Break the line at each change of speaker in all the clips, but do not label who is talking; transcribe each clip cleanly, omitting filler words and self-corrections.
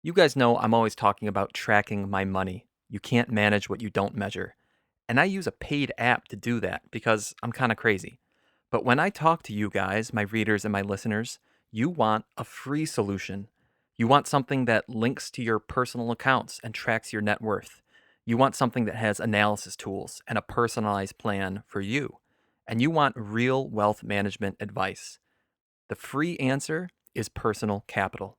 You guys know I'm always talking about tracking my money. You can't manage what you don't measure. And I use a paid app to do that because I'm kind of crazy. But when I talk to you guys, my readers and my listeners, you want a free solution. You want something that links to your personal accounts and tracks your net worth. You want something that has analysis tools and a personalized plan for you. And you want real wealth management advice. The free answer is personal capital.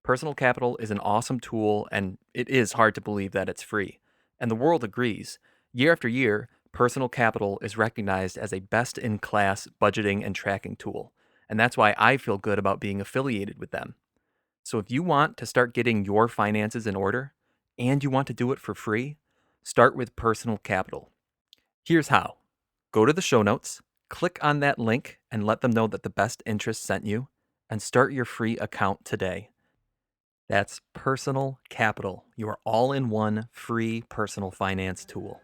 Personal capital is an awesome tool, and it is hard to believe that it's free. And the world agrees. Year after year, personal capital is recognized as a best in class budgeting and tracking tool. And that's why I feel good about being affiliated with them. So if you want to start getting your finances in order and you want to do it for free, start with personal capital. Here's how: go to the show notes, click on that link, and let them know that the best interest sent you, and start your free account today. That's Personal Capital, your all in one free personal finance tool.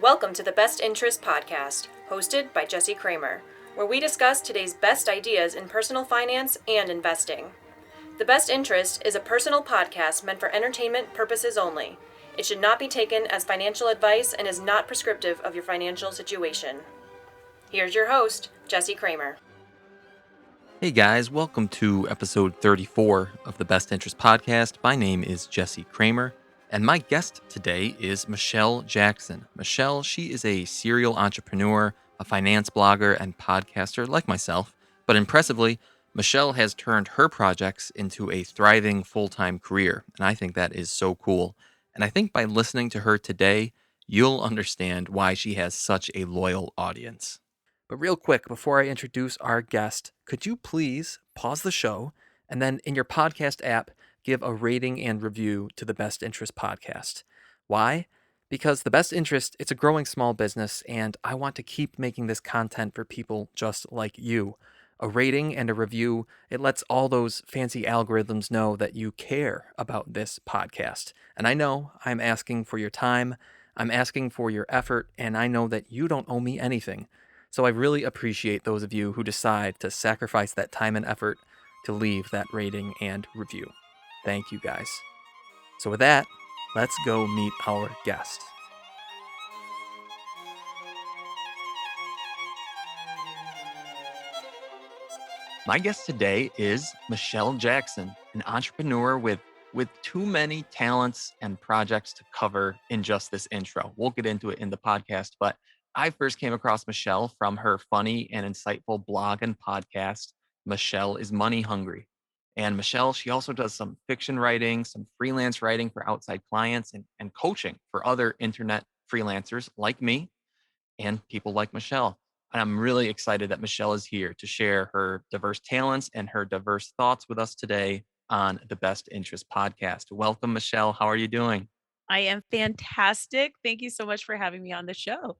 Welcome to the Best Interest Podcast, hosted by Jesse Kramer, where we discuss today's best ideas in personal finance and investing. The Best Interest is a personal podcast meant for entertainment purposes only. It should not be taken as financial advice and is not prescriptive of your financial situation. Here's your host, Jesse Kramer.
Hey guys, welcome to episode 34 of the Best Interest Podcast. My name is Jesse Kramer, and my guest today is Michelle Jackson. Michelle, she is a serial entrepreneur, a finance blogger, and podcaster like myself. But impressively, Michelle has turned her projects into a thriving full-time career, and I think that is so cool. And I think by listening to her today, you'll understand why she has such a loyal audience. But real quick, before I introduce our guest, could you please pause the show and then in your podcast app, give a rating and review to the Best Interest podcast? Why? Because the Best Interest, it's a growing small business, and I want to keep making this content for people just like you. A rating and a review, it lets all those fancy algorithms know that you care about this podcast. And I know I'm asking for your time, I'm asking for your effort, and I know that you don't owe me anything. So I really appreciate those of you who decide to sacrifice that time and effort to leave that rating and review. Thank you guys. So with that, let's go meet our guest. My guest today is Michelle Jackson, an entrepreneur with too many talents and projects to cover in just this intro. We'll get into it in the podcast, but I first came across Michelle from her funny and insightful blog and podcast, Michelle is Money Hungry. And Michelle, she also does some fiction writing, some freelance writing for outside clients, and coaching for other internet freelancers like me and people like Michelle. And I'm really excited that Michelle is here to share her diverse talents and her diverse thoughts with us today on the Best Interest podcast. Welcome, Michelle. How are you doing?
I am fantastic. Thank you so much for having me on the show.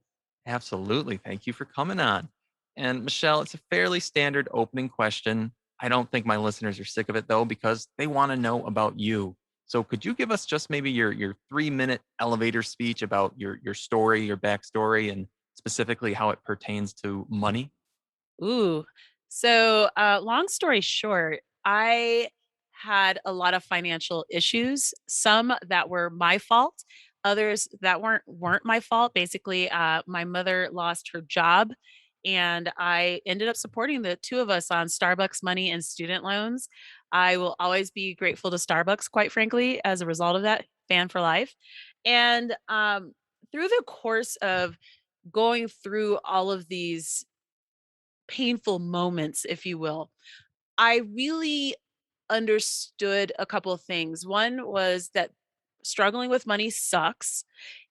Absolutely. Thank you for coming on. And Michelle, it's a fairly standard opening question. I don't think my listeners are sick of it though, because they want to know about you. So could you give us just maybe your 3 minute elevator speech about your story, your backstory, and specifically how it pertains to money?
Ooh. Long story short, I had a lot of financial issues, some that were my fault, others that weren't my fault. Basically, my mother lost her job and I ended up supporting the two of us on Starbucks money and student loans. I will always be grateful to Starbucks, quite frankly, as a result of that, fan for life. And through the course of going through all of these painful moments, if you will, I really understood a couple of things. One was that struggling with money sucks.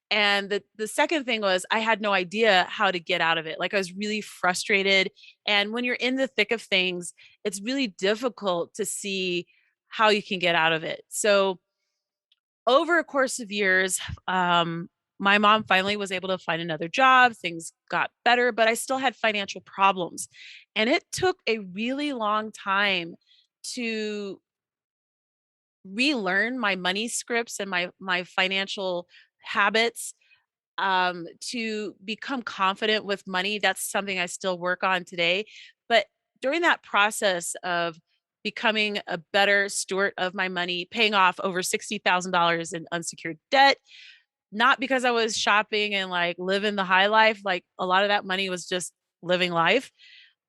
And the second thing was I had no idea how to get out of it. Like I was really frustrated. And when you're in the thick of things, it's really difficult to see how you can get out of it. So over a course of years, my mom finally was able to find another job. Things got better, but I still had financial problems. And it took a really long time to relearn my money scripts and my financial habits to become confident with money. That's something I still work on today. But during that process of becoming a better steward of my money, paying off over $60,000 in unsecured debt, not because I was shopping and like living the high life, like a lot of that money was just living life.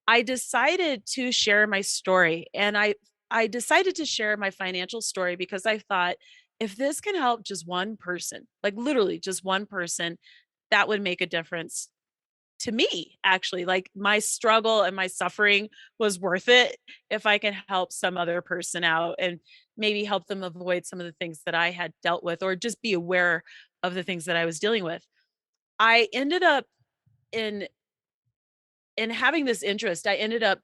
I decided to share my story, and I decided to share my financial story because I thought if this can help just one person, like literally just one person, that would make a difference to me actually. Like my struggle and my suffering was worth it if I can help some other person out and maybe help them avoid some of the things that I had dealt with or just be aware of the things that I was dealing with. I ended up in having this interest. I ended up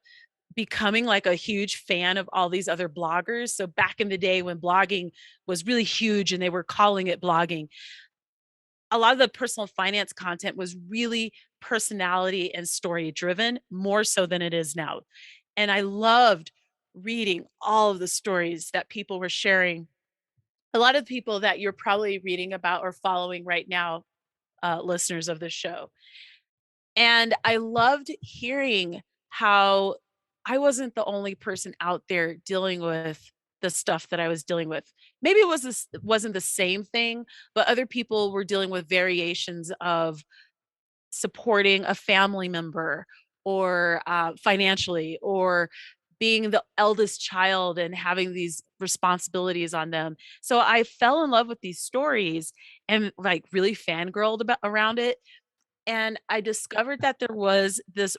becoming like a huge fan of all these other bloggers. So back in the day when blogging was really huge and they were calling it blogging, a lot of the personal finance content was really personality and story driven more so than it is now. And I loved reading all of the stories that people were sharing. A lot of people that you're probably reading about or following right now, listeners of this show. And I loved hearing how I wasn't the only person out there dealing with the stuff that I was dealing with. Maybe it wasn't the same thing, but other people were dealing with variations of supporting a family member or financially or being the eldest child and having these responsibilities on them. So I fell in love with these stories and like really fangirled about around it, and I discovered that there was this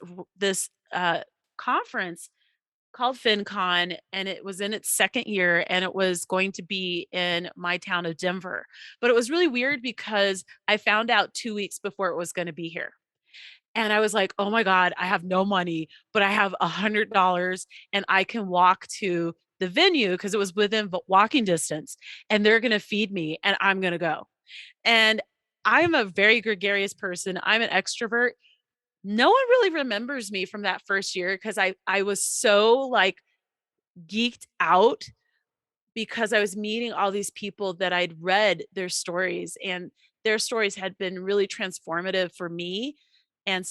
conference called FinCon, and it was in its second year, and it was going to be in my town of Denver. But it was really weird because I found out 2 weeks before it was gonna be here. And I was like, "Oh my god, I have no money, but I have $100 and I can walk to the venue because it was within walking distance, and they're gonna feed me, and I'm gonna go." And I'm a very gregarious person. I'm an extrovert. No one really remembers me from that first year because I was so like geeked out because I was meeting all these people that I'd read their stories, and their stories had been really transformative for me and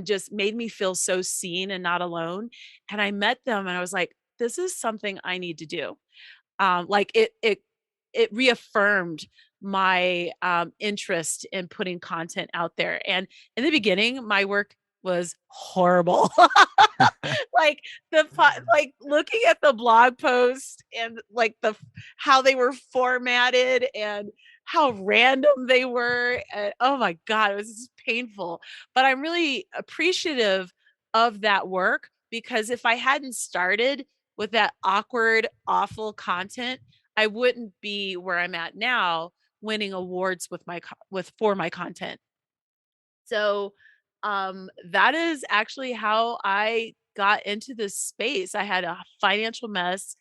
just made me feel so seen and not alone. And I met them and I was like, this is something I need to do. Like it reaffirmed my interest in putting content out there. And in the beginning, my work was horrible. Like like looking at the blog post and like how they were formatted and how random they were. And oh my god, it was just painful. But I'm really appreciative of that work because if I hadn't started with that awkward, awful content, I wouldn't be where I'm at now, winning awards with with for my content. So, that is actually how I got into this space. I had a financial mess.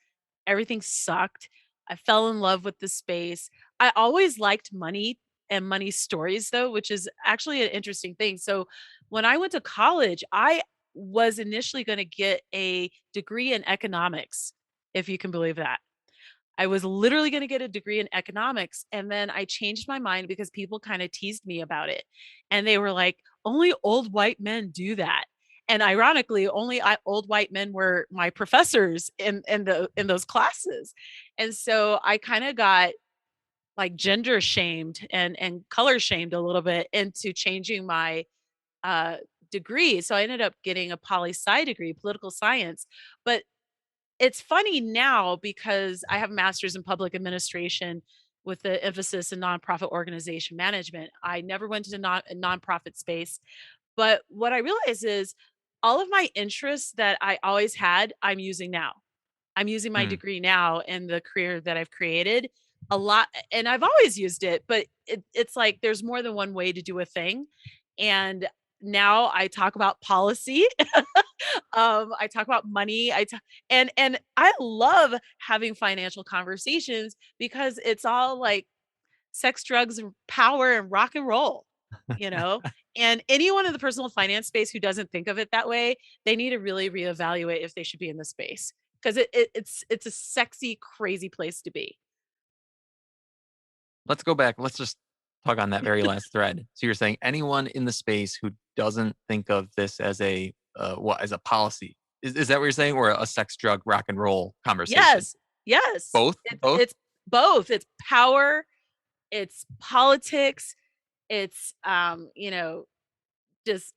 Everything sucked. I fell in love with the space. I always liked money and money stories though, which is actually an interesting thing. So, when I went to college, I was initially going to get a degree in economics, if you can believe that. I was literally gonna get a degree in economics, and then I changed my mind because people kinda teased me about it, and they were like, "Only old white men do that." And ironically, only old white men were my professors in those classes. And so I kinda got, like, gender shamed and color shamed a little bit into changing my, uh, degree. So I ended up getting a poli-sci degree, political science, but it's funny now because I have a master's in public administration with the emphasis in nonprofit organization management. I never went to a nonprofit space, but what I realize is all of my interests that I always had, I'm using now. I'm using my
Hmm.
degree now in the career that I've created a lot, and I've always used it, but it's like there's more than one way to do a thing. And now I talk about policy. I talk about money. And I love having financial conversations because it's all like sex, drugs, and power and rock and roll, you know? And anyone in the personal finance space who doesn't think of it that way, they need to really reevaluate if they should be in the space because it's a sexy, crazy place to be.
Let's go back. Let's just tug on that very last thread. So you're saying anyone in the space who doesn't think of this as a what as a policy is that what you're saying, or a sex, drug, rock and roll conversation?
Yes, yes.
Both,
It's
both.
it's both. It's power, it's politics, it's just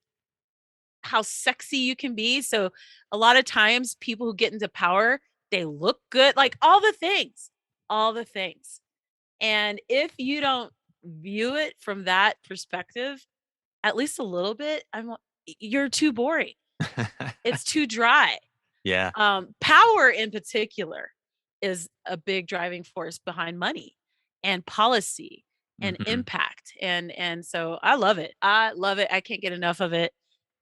how sexy you can be. So a lot of times people who get into power, they look good, like all the things, all the things. And if you don't view it from that perspective, at least a little bit, you're too boring. It's too dry.
Yeah.
Power in particular is a big driving force behind money and policy and
Hmm.
impact. And so I love it. I love it. I can't get enough of it.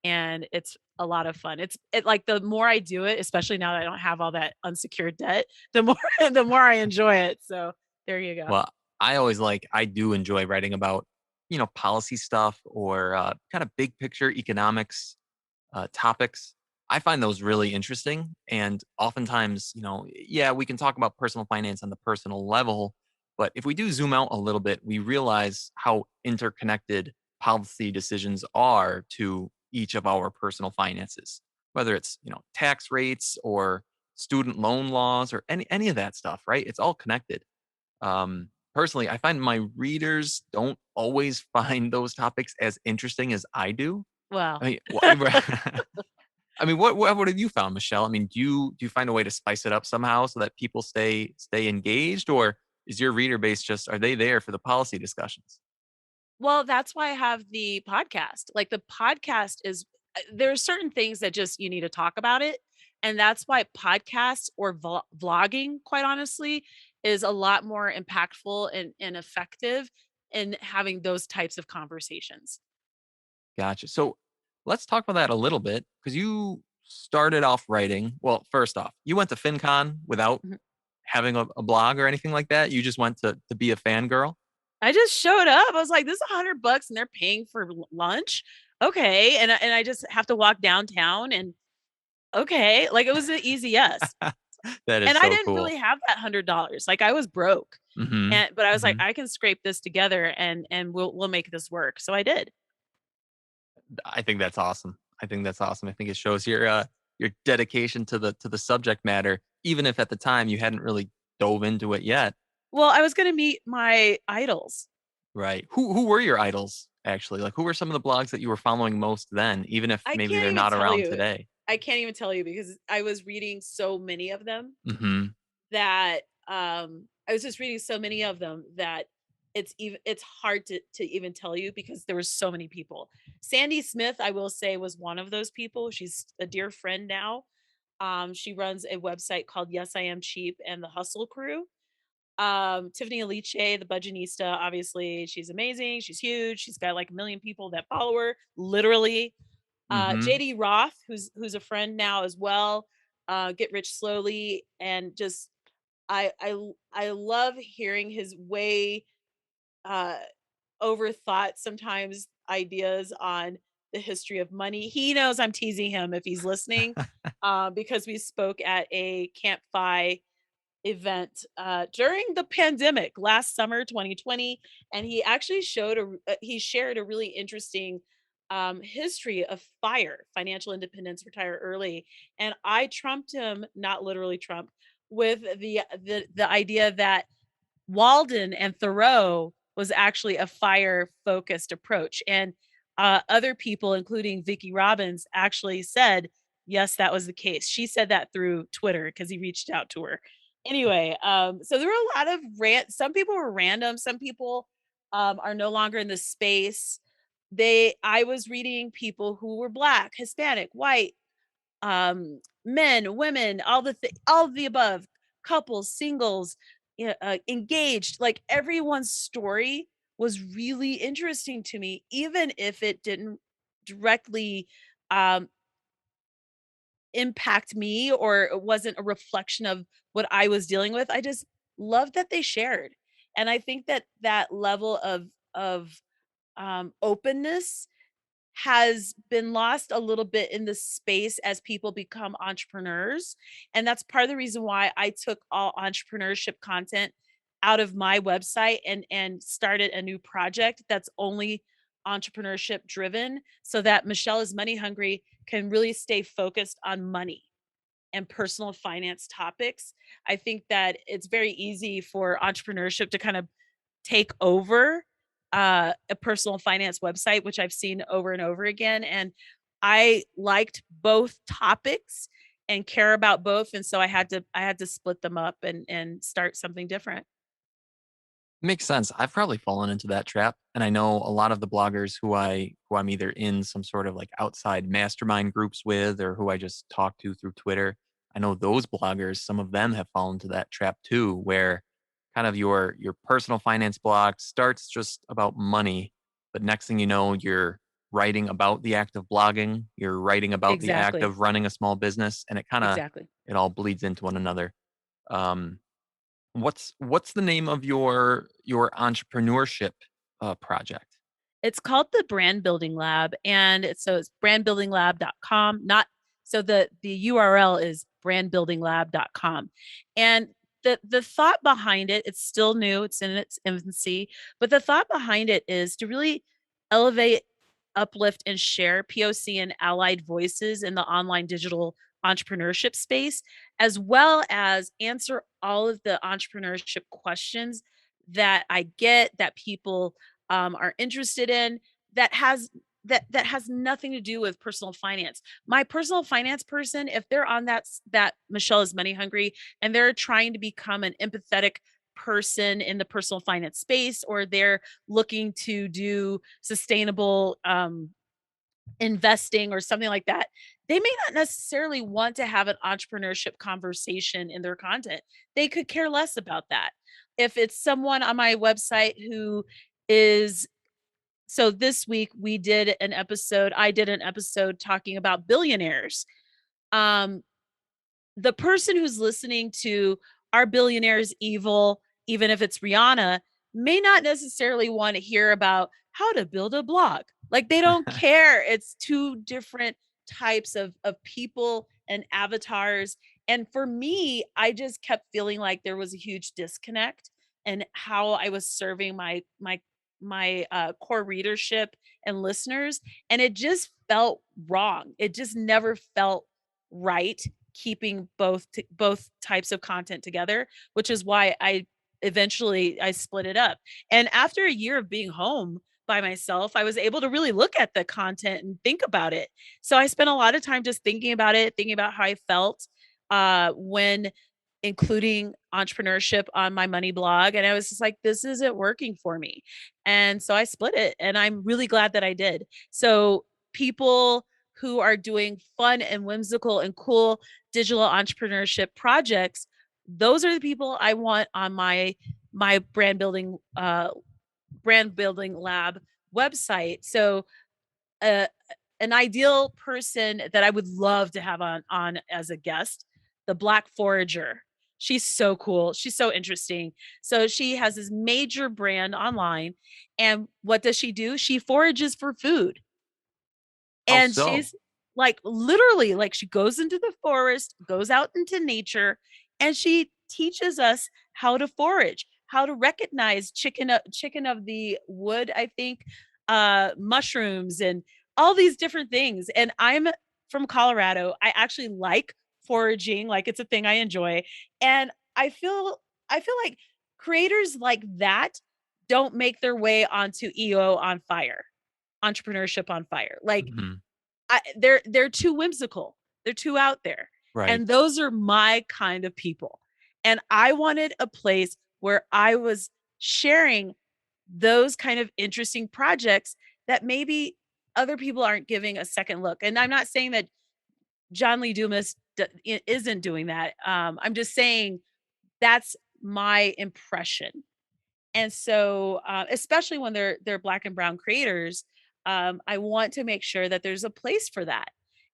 And it's a lot of fun. It like the more I do it, especially now that I don't have all that unsecured debt, the more the more I enjoy it. So there you go.
Well, I do enjoy writing about, policy stuff or kind of big picture economics topics. I find those really interesting. And oftentimes, yeah, we can talk about personal finance on the personal level. But if we do zoom out a little bit, we realize how interconnected policy decisions are to each of our personal finances, whether it's, tax rates or student loan laws or any of that stuff, right? It's all connected. Personally, I find my readers don't always find those topics as interesting as I do. I
Well,
mean, I mean, what have you found, Michelle? I mean, do you find a way to spice it up somehow so that people stay engaged, or is your reader base just are they there for the policy discussions?
well, that's why I have the podcast. Like the podcast is there are certain things that just you need to talk about it. And that's why podcasts or vlogging, quite honestly, is a lot more impactful and effective in having those types of conversations.
Gotcha. So let's talk about that a little bit because you started off writing. Well, first off, you went to FinCon without
Mhm.
having a blog or anything like that. You just went to be a fangirl.
I just showed up. I was like, this is $100 and they're paying for lunch. Okay. And I just have to walk downtown and okay. Like it was an easy yes.
That is
And I
so
didn't
cool.
really have that $100. Like I was broke.
Hmm.
But I was like,
Hmm.
I can scrape this together and we'll make this work. So I did.
I think that's awesome. I think that's awesome. I think it shows your dedication to the subject matter, even if at the time you hadn't really dove into it yet.
Well, I was gonna meet my idols.
Right. Who were your idols actually? Like who were some of the blogs that you were following most then, even if
I
maybe
can't
they're
even
not
tell
around
you.
today?
I can't even tell you because I was reading so many of them
Hmm.
that I was just reading so many of them that it's hard to even tell you because there were so many people. Sandy Smith, I will say, was one of those people. She's a dear friend now. She runs a website called Yes I Am Cheap and the Hustle Crew. Tiffany Aliche, the Budgetnista, obviously, she's amazing. She's huge. She's got like a million people that follow her, literally.
Hmm.
JD Roth, who's a friend now as well. Get Rich Slowly, and just I love hearing his way uh overthought sometimes ideas on the history of money. He knows I'm teasing him if he's listening, because we spoke at a Camp Fi event during the pandemic last summer 2020, and he actually he shared a really interesting history of financial independence, retire early. And I trumped him, not literally trumped, with the idea that Walden and Thoreau was actually a fire focused approach. And other people, including Vicki Robbins, actually said, yes, that was the case. She said that through Twitter because he reached out to her. Anyway, so there were a lot of some people were random, some people are no longer in the space. I was reading people who were black, Hispanic, white, men, women, all of the above, couples, singles, yeah, engaged, like everyone's story was really interesting to me, even if it didn't directly um, impact me or it wasn't a reflection of what I was dealing with. I just loved that they shared, and I think that that level of openness has been lost a little bit in the space as people become entrepreneurs. And that's part of the reason why I took all entrepreneurship content out of my website and started a new project that's only entrepreneurship driven, so that Michelle is money hungry can really stay focused on money and personal finance topics. I think that it's very easy for entrepreneurship to kind of take over a personal finance website, which I've seen over and over again. And I liked both topics and care about both, and so I had to split them up and start something different.
Makes sense. I've probably fallen into that trap, and I know a lot of the bloggers who I'm either in some sort of like outside mastermind groups with, or who I just talk to through Twitter. I know those bloggers, some of them have fallen into that trap too, where kind of your personal finance blog starts just about money, but next thing you know, you're writing about the act of blogging, you're writing about the act
Exactly.
of running a small business, and
Exactly.
it all bleeds into one another. Um, what's the name of your entrepreneurship, project?
It's called the Brand Building Lab, and it's brandbuildinglab.com. Not so the URL is brandbuildinglab.com. And the thought behind it, it's still new, it's in its infancy, but the thought behind it is to really elevate, uplift, and share POC and allied voices in the online digital entrepreneurship space, as well as answer all of the entrepreneurship questions that I get, that people are interested in, that has nothing to do with personal finance. My personal finance person, if they're on that Michelle is money hungry and they're trying to become an empathetic person in the personal finance space, or they're looking to do sustainable investing or something like that, they may not necessarily want to have an entrepreneurship conversation in their content. They could care less about that. If it's someone on my website who is, so this week I did an episode talking about billionaires. Um, the person who's listening to "Are Billionaires Evil?" even if it's Rihanna, may not necessarily want to hear about how to build a blog. Like, they don't care. It's two different types of people and avatars. And for me, I just kept feeling like there was a huge disconnect in how I was serving my core readership and listeners, and it just felt wrong. It just never felt right keeping both types of content together, which is why I split it up. And after a year of being home by myself, I was able to really look at the content and think about it. So I spent a lot of time just thinking about it, thinking about how I felt when including entrepreneurship on my money blog, and I was just like, this isn't working for me. And so I split it, and I'm really glad that I did. So people who are doing fun and whimsical and cool digital entrepreneurship projects, those are the people I want on my brand building lab website. So uh, an ideal person that I would love to have on as a guest, the Black Forager. She's so cool. She's so interesting. So she has this major brand online, and what does she do? She forages for food.
How
And
so?
she's like, literally, like, she goes into the forest, goes out into nature, and she teaches us how to forage, how to recognize chicken of the wood, I think, mushrooms and all these different things. And I'm from Colorado. I actually like foraging, like, it's a thing I enjoy. And I feel like creators like that don't make their way onto EO on fire, entrepreneurship on fire. Like,
Mhm.
they're too whimsical. They're too out there.
Right.
And those are my kind of people. And I wanted a place where I was sharing those kind of interesting projects that maybe other people aren't giving a second look. And I'm not saying that John Lee Dumas isn't doing that. I'm just saying that's my impression. And so, especially when they're black and brown creators, I want to make sure that there's a place for that.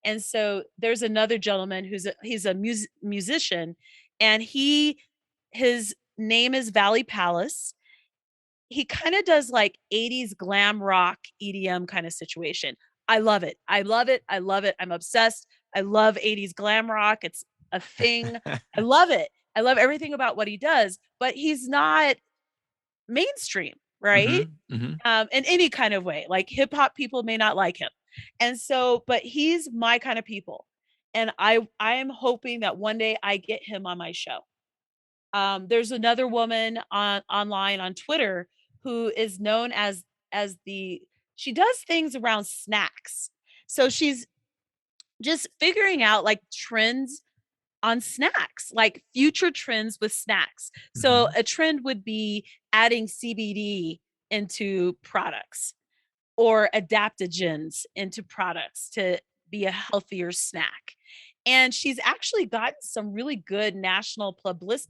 And so there's another gentleman he's a musician, and his name is Valley Palace. He kind of does like 80s glam rock EDM kind of situation. I love it. I love it. I love it. I'm obsessed. I love 80s glam rock. It's a thing. I love it. I love everything about what he does, but he's not mainstream, right?
Mhm. Mhm.
In any kind of way. Like hip hop people may not like him. And so, but he's my kind of people. And I am hoping that one day I get him on my show. There's another woman on online on Twitter who is known as the she does things around snacks. So she's just figuring out like trends on snacks, like future trends with snacks. So
Mhm.
a trend would be adding CBD into products or adaptogens into products to be a healthier snack. And she's actually gotten some really good national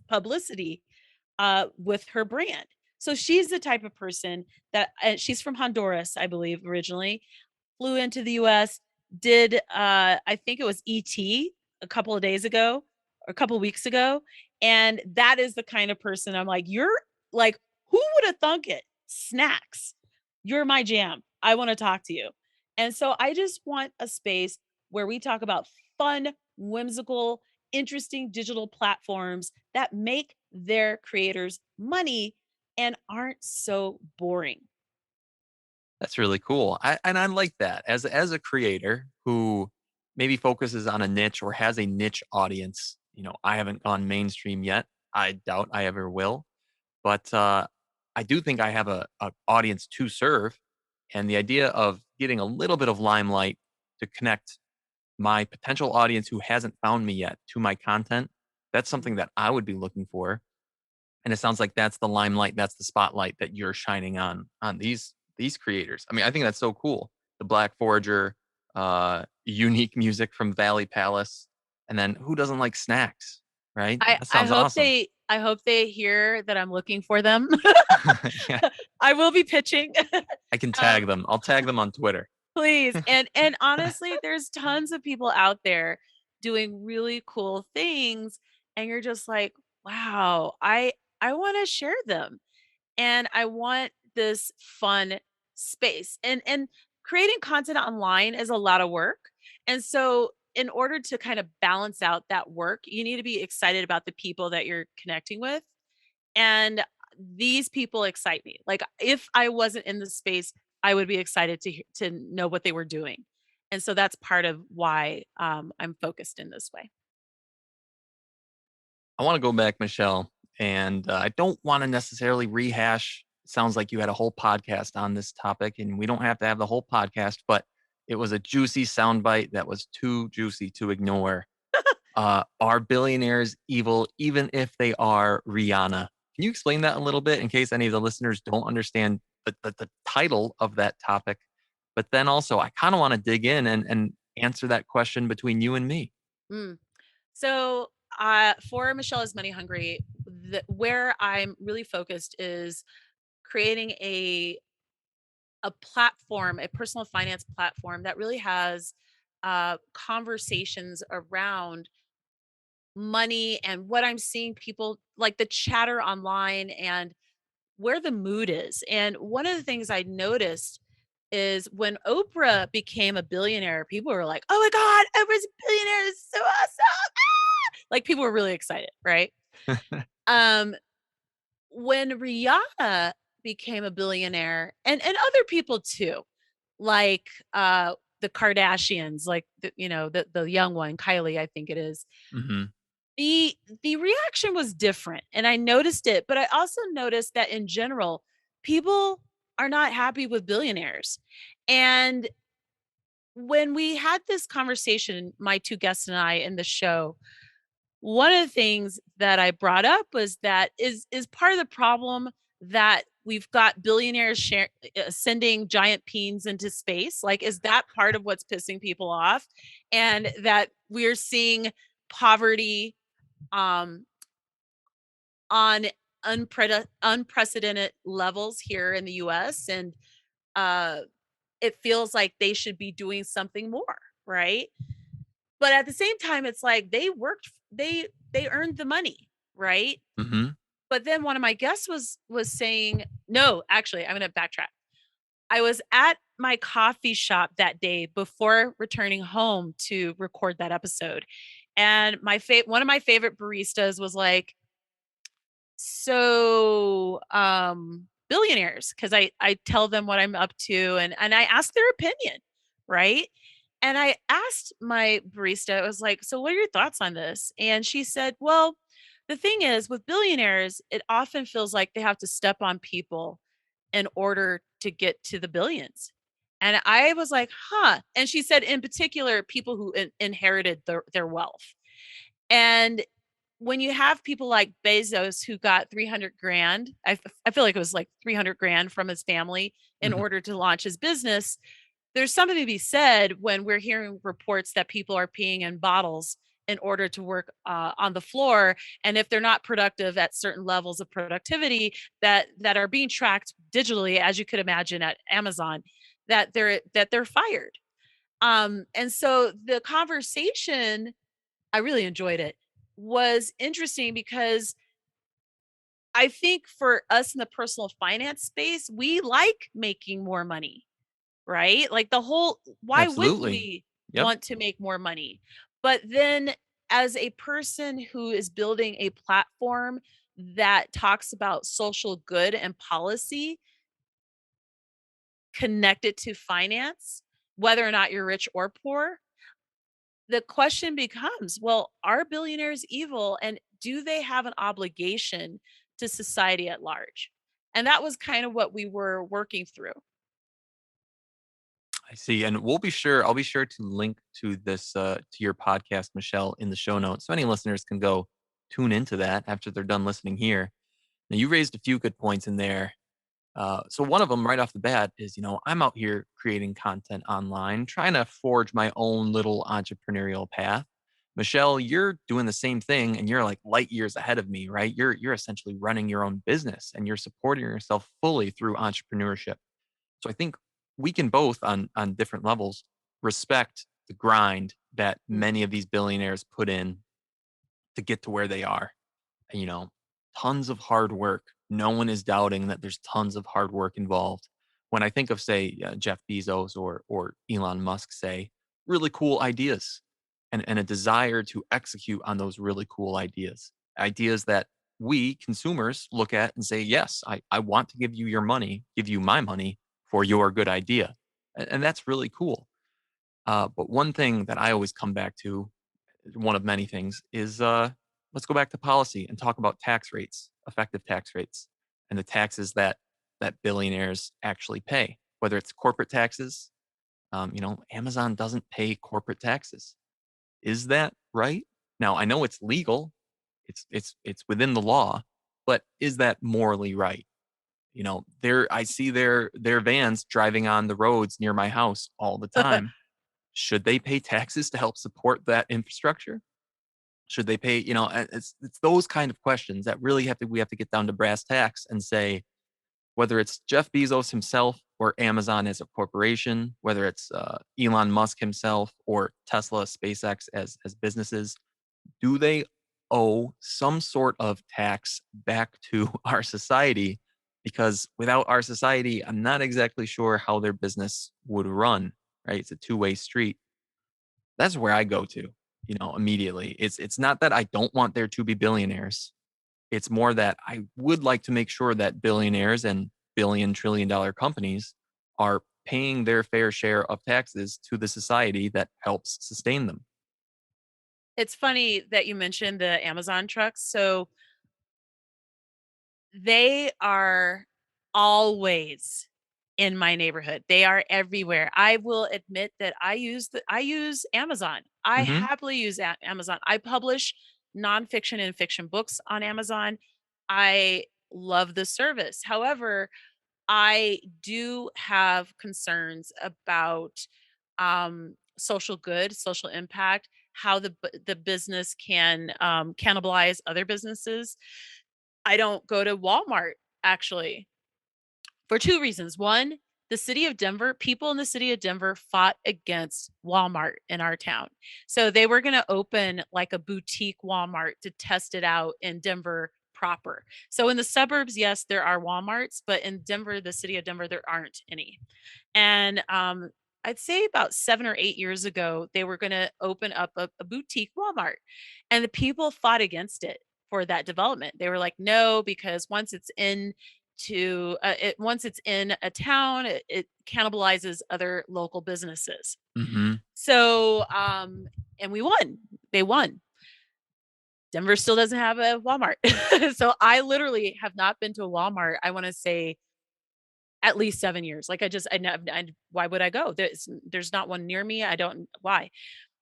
publicity with her brand. So she's the type of person that, and she's from Honduras, I believe, originally, flew into the US, did I think it was ET a couple of days ago or a couple of weeks ago. And that is the kind of person I'm like, you're like, who would have thunk it? Snacks. You're my jam. I want to talk to you. And so I just want a space where we talk about fun, whimsical, interesting digital platforms that make their creators money and aren't so boring.
That's really cool. I like that. As a creator who maybe focuses on a niche or has a niche audience, I haven't gone mainstream yet. I doubt I ever will. But I do think I have a audience to serve. And the idea of getting a little bit of limelight to connect my potential audience who hasn't found me yet to my content, that's something that I would be looking for. And it sounds like that's the limelight, that's the spotlight that you're shining on these creators. I mean, I think that's so cool. The Black Forager, unique music from Valley Palace, and then who doesn't like snacks, right?
I
That
I
sounds
hope
awesome.
they I hope they hear that I'm looking for them.
Yeah,
I will be pitching.
I can
Um,
tag them. I'll tag them on Twitter.
please. And honestly, there's tons of people out there doing really cool things and you're just like, "Wow, I wanna share them." And I want this fun space. And creating content online is a lot of work. And so in order to kind of balance out that work, you need to be excited about the people that you're connecting with. And these people excite me. Like if I wasn't in the space, I would be excited to know what they were doing. And so that's part of why I'm focused in this way.
I want to go back, Michelle, and I don't want to necessarily rehash. Sounds like you had a whole podcast on this topic, and we don't have to have the whole podcast, but it was a juicy soundbite that was too juicy to ignore. Are billionaires evil, even if they are Rihanna? Can you explain that a little bit in case any of the listeners don't understand the title of that topic? But then also, I kind of want to dig in and answer that question between you and me.
Mm. So, for Michelle is Money Hungry, where I'm really focused is creating a platform, a personal finance platform that really has conversations around money and what I'm seeing people like the chatter online and where the mood is. And one of the things I noticed is when Oprah became a billionaire, people were like, "Oh my God, Oprah's a billionaire! This is so awesome!" Like people were really excited, right? Um, when Rihanna became a billionaire, and other people too, like the Kardashians, like the young one, Kylie, I think it is.
Hmm.
The reaction was different, and I noticed it, but I also noticed that in general, people are not happy with billionaires. And when we had this conversation, my two guests and I in the show, one of the things that I brought up was that is part of the problem that we've got billionaires sending giant peens into space. Like, is that part of what's pissing people off? And that we're seeing poverty um, on unprecedented levels here in the US. And uh, it feels like they should be doing something more, right? But at the same time, it's like they earned the money, right?
Hmm.
But then one of my guests was saying, no, actually, I'm gonna backtrack. I was at my coffee shop that day before returning home to record that episode. And one of my favorite baristas was like, billionaires, because I tell them what I'm up to, and I ask their opinion, right? And I asked my barista, I was like, so what are your thoughts on this? And she said, well, the thing is with billionaires, it often feels like they have to step on people in order to get to the billions. And I was like, huh. And she said, in particular, people who inherited their wealth. And when you have people like Bezos who got 300 grand, I feel like it was like 300 grand from his family in
Mhm.
order to launch his business. There's something to be said when we're hearing reports that people are peeing in bottles in order to work on the floor, and if they're not productive at certain levels of productivity that are being tracked digitally, as you could imagine at Amazon, that they're fired. And so the conversation, I really enjoyed it, was interesting because I think for us in the personal finance space, we like making more money, right? Like the whole, why wouldn't
Absolutely.
we
Yep.
want to make more money? But then as a person who is building a platform that talks about social good and policy connected to finance, whether or not you're rich or poor, the question becomes, well, are billionaires evil and do they have an obligation to society at large? And that was kind of what we were working through.
I see. And I'll be sure to link to this, to your podcast, Michelle, in the show notes. So any listeners can go tune into that after they're done listening here. Now, you raised a few good points in there. So one of them right off the bat is, I'm out here creating content online, trying to forge my own little entrepreneurial path. Michelle, you're doing the same thing and you're like light years ahead of me, right? You're essentially running your own business and you're supporting yourself fully through entrepreneurship. So I think we can both on different levels respect the grind that
Mm.
many of these billionaires put in to get to where they are. You know, tons of hard work. No one is doubting that there's tons of hard work involved. When I think of, say, Jeff Bezos or Elon Musk, say, really cool ideas and a desire to execute on those really cool ideas that we consumers look at and say, yes, I want to give you your money, give you my money for your good idea. And that's really cool. But one thing that I always come back to, one of many things, is let's go back to policy and talk about tax rates, effective tax rates, and the taxes that billionaires actually pay, whether it's corporate taxes. Amazon doesn't pay corporate taxes. Is that right? Now I know it's legal, it's within the law, but is that morally right? There I see their vans driving on the roads near my house all the time. Should they pay taxes to help support that infrastructure? Should they pay, it's those kind of questions that really we have to get down to brass tacks and say, whether it's Jeff Bezos himself or Amazon as a corporation, whether it's Elon Musk himself or Tesla, SpaceX as businesses, do they owe some sort of tax back to our society? Because without our society, I'm not exactly sure how their business would run, right? It's a two-way street. That's where I go to, immediately. It's not that I don't want there to be billionaires. It's more that I would like to make sure that billionaires and billion trillion-dollar companies are paying their fair share of taxes to the society that helps sustain them.
It's funny that you mentioned the Amazon trucks. So they are always in my neighborhood. They are everywhere. I will admit that I use Amazon. I
Mhm.
happily use Amazon. I publish nonfiction and fiction books on Amazon. I love the service. However, I do have concerns about social good, social impact, how the business can cannibalize other businesses. I don't go to Walmart actually for two reasons. One, the city of Denver, people in the city of Denver fought against Walmart in our town. So they were going to open like a boutique Walmart to test it out in Denver proper. So in the suburbs, yes, there are Walmarts, but in Denver, the city of Denver, there aren't any. And I'd say about 7 or 8 years ago, they were going to open up a boutique Walmart, and the people fought against it for that development. They were like, no, because once it's in a town, it cannibalizes other local businesses.
Hmm.
So, and we won. They won. Denver still doesn't have a Walmart. So I literally have not been to a Walmart. I want to say at least 7 years. Like why would I go? There's not one near me. I don't, why?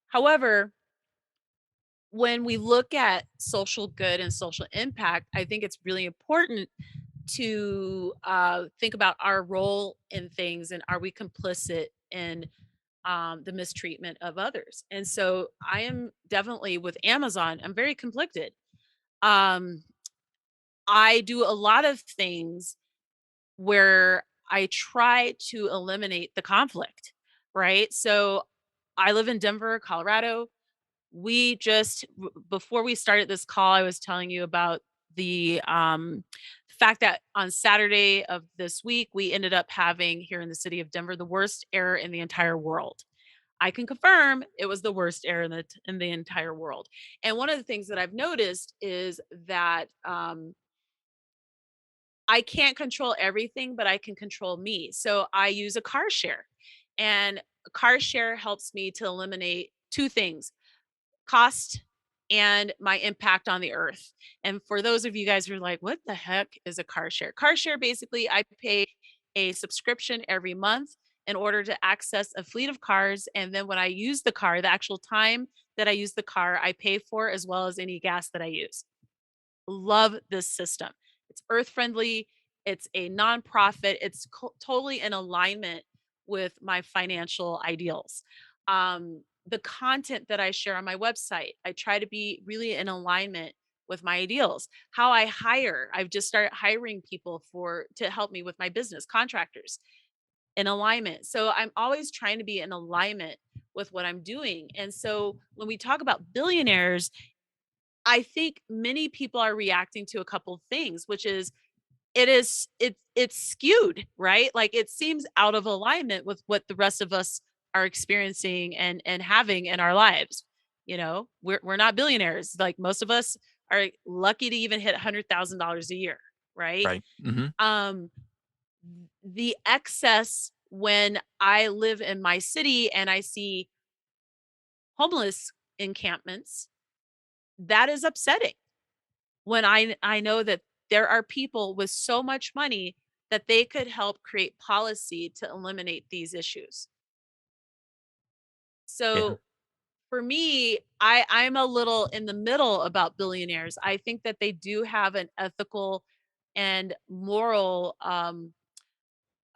However, when we look at social good and social impact, I think it's really important to think about our role in things, and are we complicit in the mistreatment of others? And so I am definitely with Amazon. I'm very conflicted. Um, I do a lot of things where I try to eliminate the conflict, right? So I live in Denver, Colorado. Before we started this call, I was telling you about the fact that on Saturday of this week, we ended up having here in the city of Denver the worst air in the entire world. I can confirm it was the worst air in the entire world. And one of the things that I've noticed is that I can't control everything, but I can control me. So I use a car share, and a car share helps me to eliminate two things: cost and my impact on the earth. And for those of you guys who are like, what the heck is a car share? Car share, basically, I pay a subscription every month in order to access a fleet of cars. And then when I use the car, the actual time that I use the car, I pay for, as well as any gas that I use. Love this system. It's earth friendly, it's a nonprofit, it's totally in alignment with my financial ideals. The content that I share on my website, I try to be really in alignment with my ideals. How I hire, I've just started hiring people to help me with my business, contractors, in alignment. So I'm always trying to be in alignment with what I'm doing. And so when we talk about billionaires, I think many people are reacting to a couple of things, which is it's skewed, right? Like it seems out of alignment with what the rest of us are experiencing and having in our lives. We're not billionaires. Like most of us are lucky to even hit $100,000 a year, right?
Right. Hmm.
Um, the excess when I live in my city and I see homeless encampments, that is upsetting when I know that there are people with so much money that they could help create policy to eliminate these issues.
Yeah.
So for me, I'm a little in the middle about billionaires. I think that they do have an ethical and moral um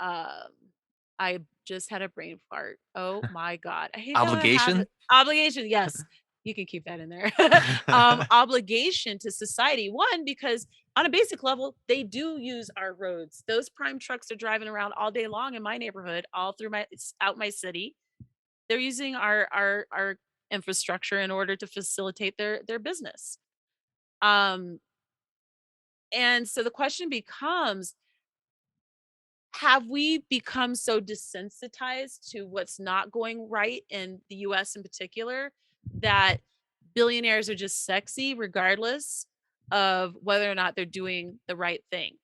I just had a brain fart. Oh my god. I hate how it have
Obligation.
obligation. Yes. You can keep that in there. Obligation to society. One, because on a basic level, they do use our roads. Those prime trucks are driving around all day long in my neighborhood, all through out my city. They're using our infrastructure in order to facilitate their business. Um, and so the question becomes, have we become so desensitized to what's not going right in the US in particular that billionaires are just sexy regardless of whether or not they're doing the right thing?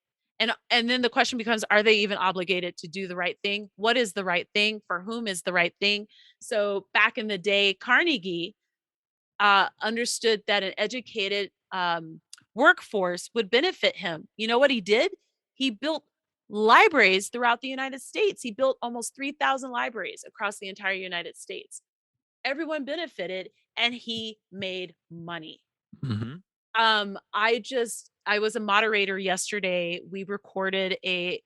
And then the question becomes, are they even obligated to do the right thing? What is the right thing? For whom is the right thing? So back in the day, Carnegie understood that an educated workforce would benefit him. You know what he did? He built libraries throughout the United States. He built almost 3,000 libraries across the entire United States. Everyone benefited and he made money.
Hmm.
I was a moderator yesterday. We recorded a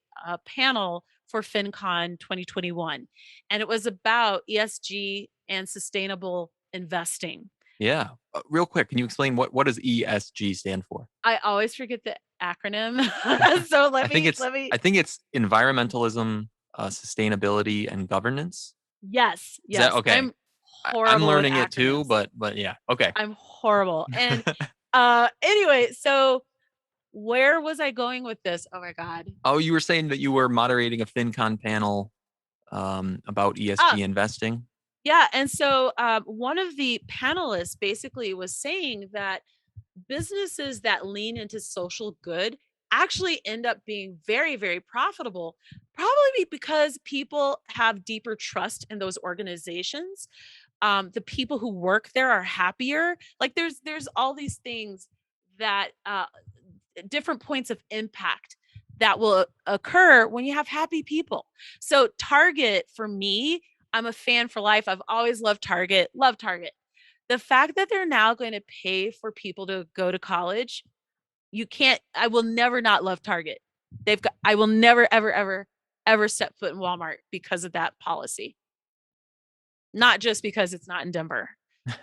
panel for FinCon 2021, and it was about ESG and sustainable investing.
Yeah. Real quick, can you explain what does ESG stand for?
I always forget the acronym. So
I think it's
let me
I think it's environmentalism, sustainability, and governance.
yes,
Is that
yes.
okay?
I'm
I'm
horrible with
learning it too,
acronyms.
but yeah. Okay.
I'm horrible. And anyway, so where was I going with this? Oh my god.
Oh, you were saying that you were moderating a FinCon panel about
Ah,
ESG investing.
yeah. And so one of the panelists basically was saying that businesses that lean into social good actually end up being very, very profitable, probably because people have deeper trust in those organizations. The people who work there are happier. Like there's all these things that different points of impact that will occur when you have happy people. So Target for me, I'm a fan for life. I've always loved Target, love Target. The fact that they're now going to pay for people to go to college, you can't I will never not love Target. I will never ever step foot in Walmart because of that policy. Not just because it's not in Denver.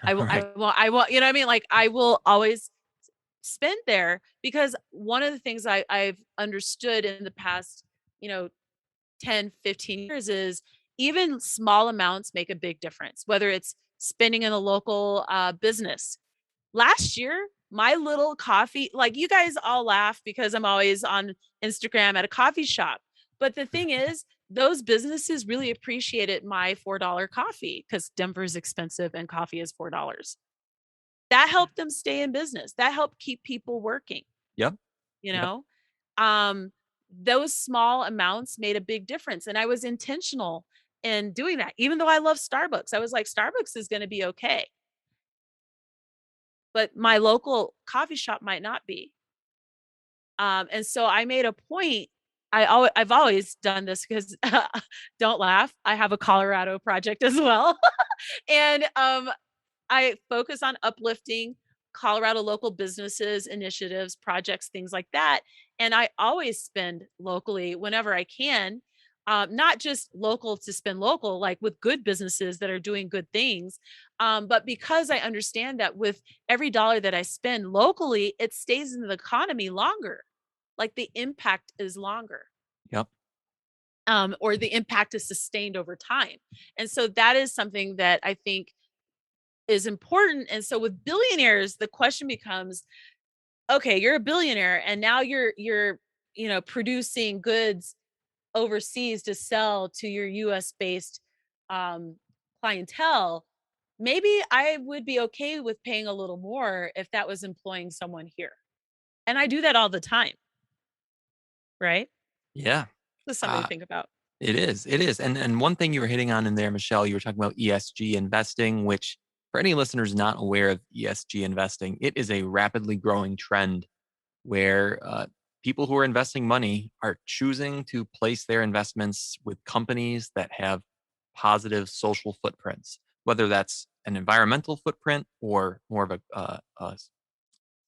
Right.
I will, you know what I mean? Like I will always spend there because one of the things I've understood in the past, you know, 10, 15 years is even small amounts make a big difference, whether it's spending in a local business. Last year, my little coffee, like you guys all laugh because I'm always on Instagram at a coffee shop. But the thing is, those businesses really appreciated my $4 coffee because Denver's expensive and coffee is $4. That helped them stay in business. That helped keep people working,
Yep.
you
Yep.
know? Um, those small amounts made a big difference. And I was intentional in doing that. Even though I love Starbucks, I was like, Starbucks is going to be okay, but my local coffee shop might not be. And so I made a point. I've always done this because don't laugh. I have a Colorado project as well. And I focus on uplifting Colorado local businesses, initiatives, projects, things like that. And I always spend locally whenever I can, not just local to spend local, like with good businesses that are doing good things. But because I understand that with every dollar that I spend locally, it stays in the economy longer. Like the impact is longer.
Yep.
Or the impact is sustained over time. And so that is something that I think is important. And so with billionaires, the question becomes, okay, you're a billionaire and now you're, you know, producing goods overseas to sell to your US based um clientele. Maybe I would be okay with paying a little more if that was employing someone here. And I do that all the time, right?
Yeah.
That's something to
Uh,
think about.
it is. It is. And one thing you were hitting on in there, Michelle, you were talking about ESG investing, which for any listeners not aware of ESG investing, it is a rapidly growing trend where people who are investing money are choosing to place their investments with companies that have positive social footprints, whether that's an environmental footprint or more of a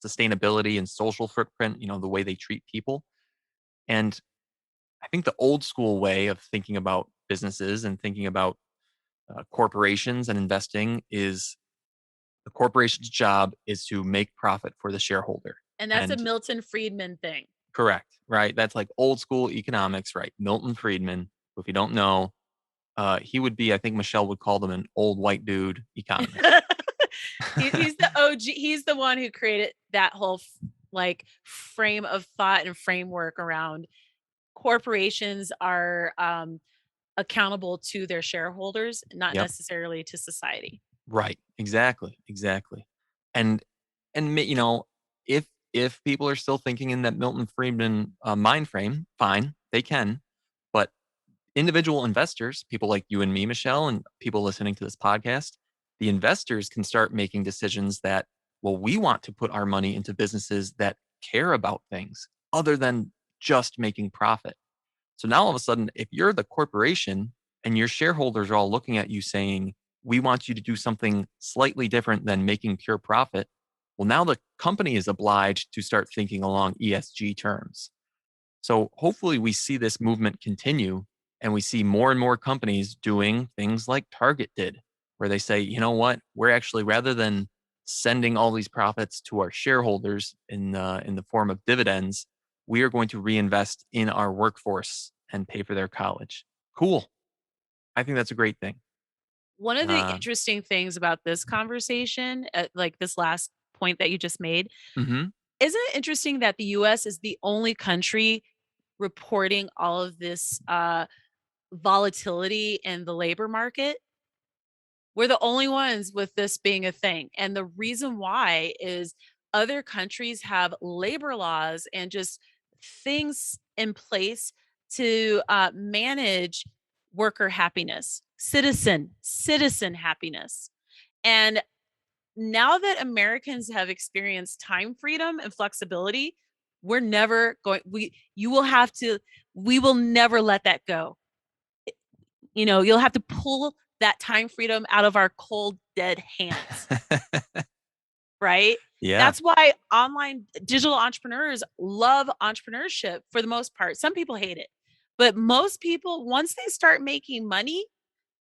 sustainability and social footprint, the way they treat people. And I think the old school way of thinking about businesses and thinking about corporations and investing is the corporation's job is to make profit for the shareholder.
And that's a
And
Milton Friedman thing.
correct, right? That's like old school economics, right? Milton Friedman. If you don't know, he would be, I think Michelle would call them an old white dude economist.
He's the OG. He's the one who created that whole like frame of thought and framework around corporations are accountable to their shareholders, not
Yep.
necessarily to society.
Right. Exactly. Exactly. And if people are still thinking in that Milton Friedman mind frame, fine, they can. But individual investors, people like you and me, Michelle, and people listening to this podcast, the investors can start making decisions that, well, we want to put our money into businesses that care about things other than just making profit. So now all of a sudden, if you're the corporation and your shareholders are all looking at you saying, we want you to do something slightly different than making pure profit, well, now the company is obliged to start thinking along ESG terms. So hopefully we see this movement continue and we see more and more companies doing things like Target did, where they say, you know what, we're actually rather than sending all these profits to our shareholders in the form of dividends, we are going to reinvest in our workforce and pay for their college. Cool. I think that's a great thing.
One of the
Uh,
interesting things about this conversation, like this last point that you just made,
mhm.
isn't it interesting that the US is the only country reporting all of this volatility in the labor market? We're the only ones with this being a thing. And the reason why is other countries have labor laws and just things in place to manage worker happiness, citizen happiness. And now that Americans have experienced time freedom and flexibility, we're never going, you will have to, we will never let that go. You'll have to pull that time freedom out of our cold, dead hands, right?
Yeah.
That's why online digital entrepreneurs love entrepreneurship for the most part. Some people hate it, but most people, once they start making money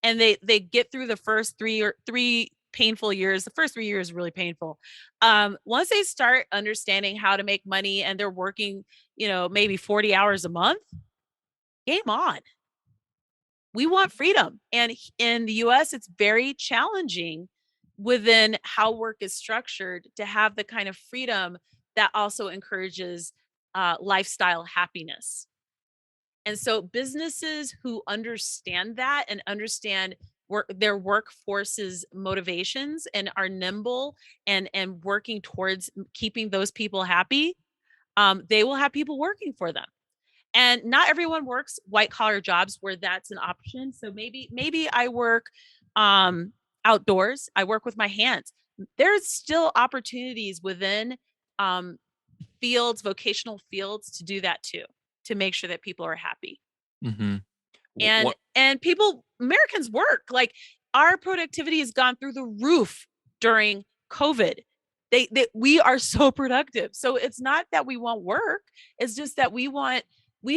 and they get through the first three painful years, the first 3 years are really painful. Once they start understanding how to make money and they're working, maybe 40 hours a month, game on. We want freedom. And in the US, it's very challenging within how work is structured to have the kind of freedom that also encourages lifestyle happiness. And so businesses who understand that and understand their workforce's motivations and are nimble and working towards keeping those people happy, they will have people working for them. And not everyone works white collar jobs where that's an option. So maybe I work um outdoors. I work with my hands. There's still opportunities within um vocational fields to do that too, to make sure that people are happy.
Hmm.
And
What?
Americans work. Like our productivity has gone through the roof during COVID. We are so productive. So it's not that we want work. It's just that we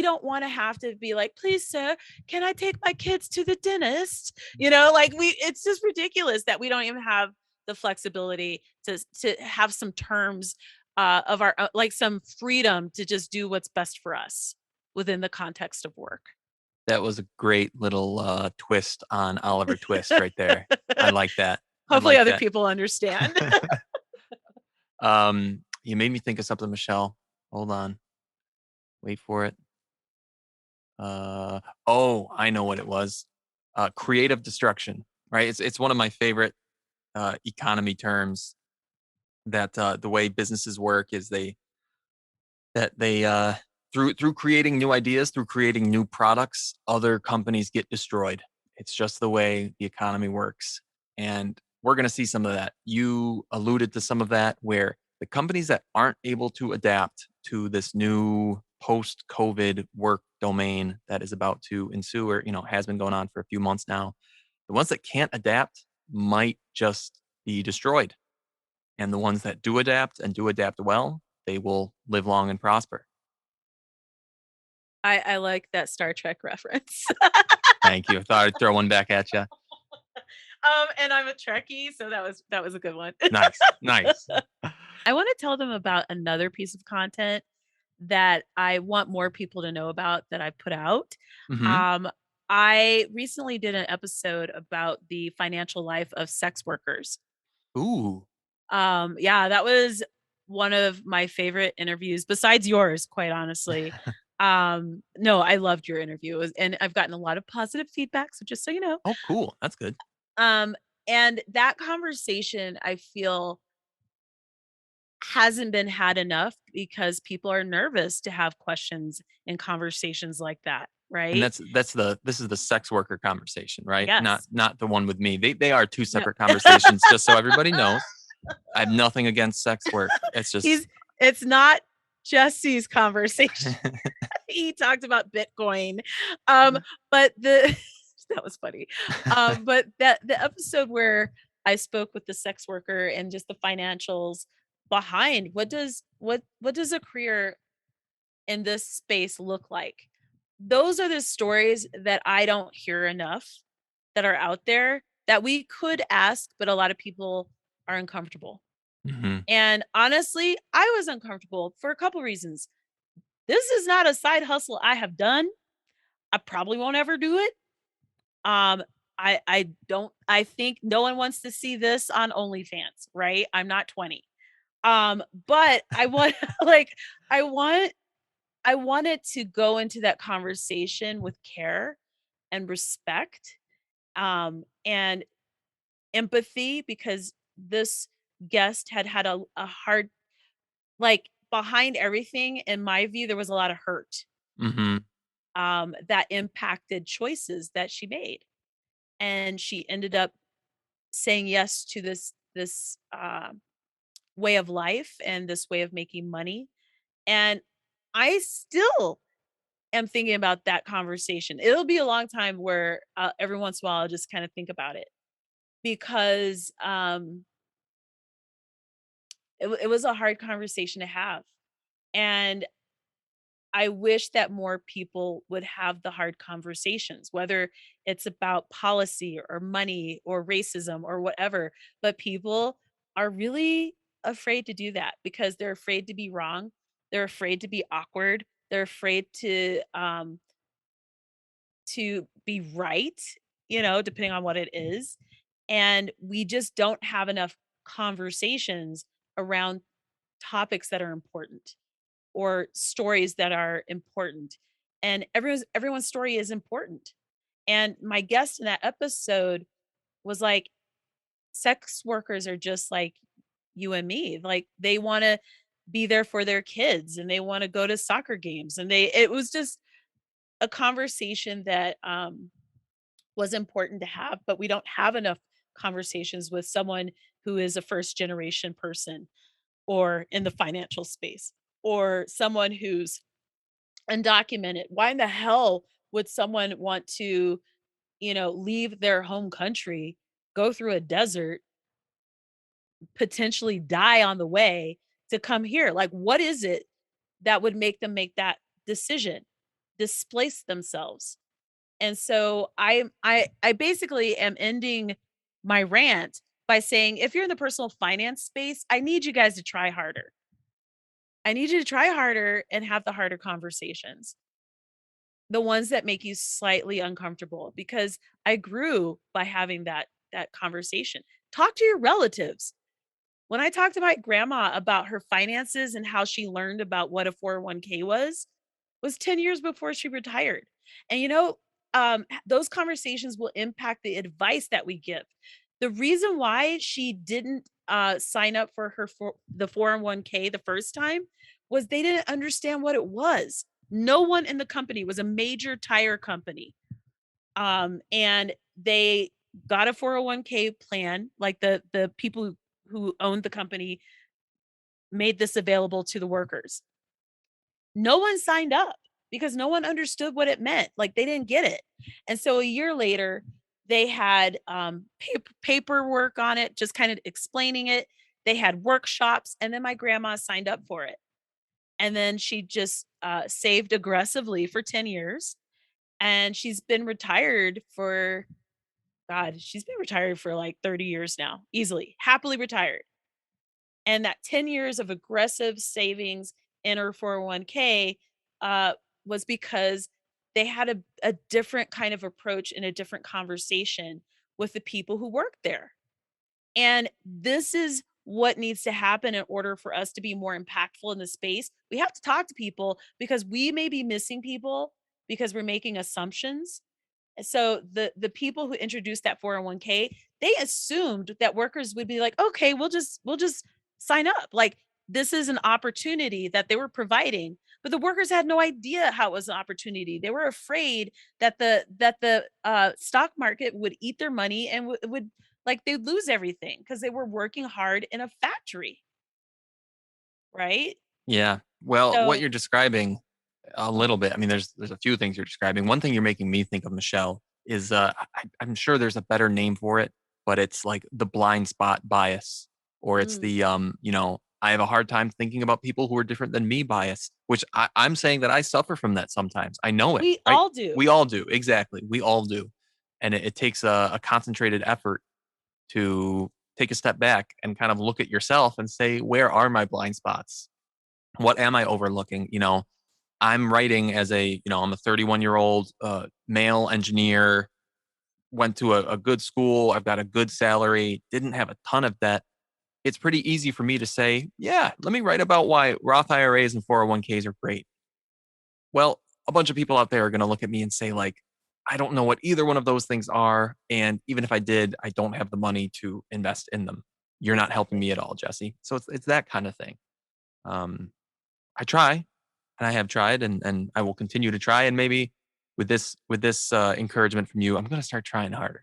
don't want to have to be like, please, sir, can I take my kids to the dentist? It's just ridiculous that we don't even have the flexibility to have some terms of our like some freedom to just do what's best for us within the context of work.
That was a great little twist on Oliver Twist right there. I like that. I
Hopefully
like
other
that.
people understand.
You made me think of something, Michelle. Hold on. Wait for it. Oh, I know what it was. Creative destruction, right? It's one of my favorite economy terms that the way businesses work is they through creating new ideas, through creating new products, other companies get destroyed. It's just the way the economy works. And we're going to see some of that. You alluded to some of that where the companies that aren't able to adapt to this new post-COVID work domain that is about to ensue or, has been going on for a few months now, the ones that can't adapt might just be destroyed. And the ones that do adapt and do adapt well, they will live long and prosper.
I like that Star Trek reference.
Thank you. I thought I'd throw one back at you.
And I'm a Trekkie, so that was a good one.
Nice. Nice.
I want to tell them about another piece of content that I want more people to know about that I put out.
Hmm.
Um, I recently did an episode about the financial life of sex workers.
Ooh.
Yeah, that was one of my favorite interviews besides yours, quite honestly. No, I loved your interview, and I've gotten a lot of positive feedback, so just so you know.
Oh, cool. That's good.
Um, and that conversation I feel hasn't been had enough because people are nervous to have questions and conversations like that,
And
right?
this is the sex worker conversation, right? Not
Yes.
not the one with me. They are two
No.
separate conversations, just so everybody knows. I have nothing against sex work. It's just
He's it's not Jesse's conversation. He talked about Bitcoin. Um, but the that was funny. But that the episode where I spoke with the sex worker and just the financials behind what does a career in this space look like? Those are the stories that I don't hear enough that are out there that we could ask, but a lot of people are uncomfortable.
Mhm.
And honestly, I was uncomfortable for a couple reasons. This is not a side hustle I have done. I probably won't ever do it. Um, I don't I think no one wants to see this on OnlyFans, right? I'm not 20. But I want like I want I wanted to go into that conversation with care and respect and empathy because this guest had a hard like behind everything, in my view, there was a lot of hurt
Mhm.
that impacted choices that she made. And she ended up saying yes to this way of life and this way of making money. And I still am thinking about that conversation. It'll be a long time where every once in a while I'll just kind of think about it because it was a hard conversation to have. And I wish that more people would have the hard conversations, whether it's about policy or money or racism or whatever. But people are really afraid to do that because they're afraid to be wrong. They're afraid to be awkward. They're afraid to be right, depending on what it is. And we just don't have enough conversations around topics that are important or stories that are important. And everyone's story is important. And my guest in that episode was like, sex workers are just like you and me. Like they want to be there for their kids and they want to go to soccer games and it was just a conversation that was important to have, but we don't have enough conversations with someone who is a first generation person or in the financial space or someone who's undocumented. Why in the hell would someone want to, leave their home country, go through a desert, potentially die on the way to come here? Like, what is it that would make them make that decision, displace themselves? And so I basically am ending my rant by saying if you're in the personal finance space, I need you guys to try harder. I need you to try harder and have the harder conversations. The ones that make you slightly uncomfortable because I grew by having that conversation. Talk to your relatives. When I talked to my grandma about her finances and how she learned about what a 401k was 10 years before she retired. And those conversations will impact the advice that we give. The reason why she didn't sign up for the 401k the first time was they didn't understand what it was. No one in the company was a major tire company. And they got a 401k plan, like the people who owned the company made this available to the workers. No one signed up because no one understood what it meant. Like they didn't get it. And so a year later, they had paperwork on it, just kind of explaining it. They had workshops, and then my grandma signed up for it. And then she just saved aggressively for 10 years. And she's been retired for, God, she's been retired for like 30 years now, easily, happily retired. And that 10 years of aggressive savings in her 401k uh, was because they had a different kind of approach and a different conversation with the people who work there. And this is what needs to happen in order for us to be more impactful in the space. We have to talk to people because we may be missing people because we're making assumptions. So the people who introduced that 401k, they assumed that workers would be like, "Okay, we'll just sign up." Like this is an opportunity that they were providing, but the workers had no idea how it was an opportunity. They were afraid that the stock market would eat their money and would like they'd lose everything because they were working hard in a factory, right?
Yeah. Well, what
So
you're describing a little bit, I mean, there's a few things you're describing. One thing you're making me think of, Michelle, is I'm sure there's a better name for it, but it's like the blind spot bias, or it's
mm,
the I have a hard time thinking about people who are different than me bias, which I'm saying that I suffer from that sometimes. I know it,
we
right?
all do.
We all do, exactly. We all do, and it takes a concentrated effort to take a step back and kind of look at yourself and say, where are my blind spots? What am I overlooking? I'm writing as I'm a 31-year-old male engineer, went to a good school. I've got a good salary, didn't have a ton of debt. It's pretty easy for me to say, yeah, let me write about why Roth IRAs and 401ks are great. Well, a bunch of people out there are going to look at me and say, like, I don't know what either one of those things are. And even if I did, I don't have the money to invest in them. You're not helping
Exactly.
me at all, Jesse. So it's that kind of thing. Um, I try, and I have tried, and I will continue to try. And maybe with this encouragement from you, I'm going to start trying harder.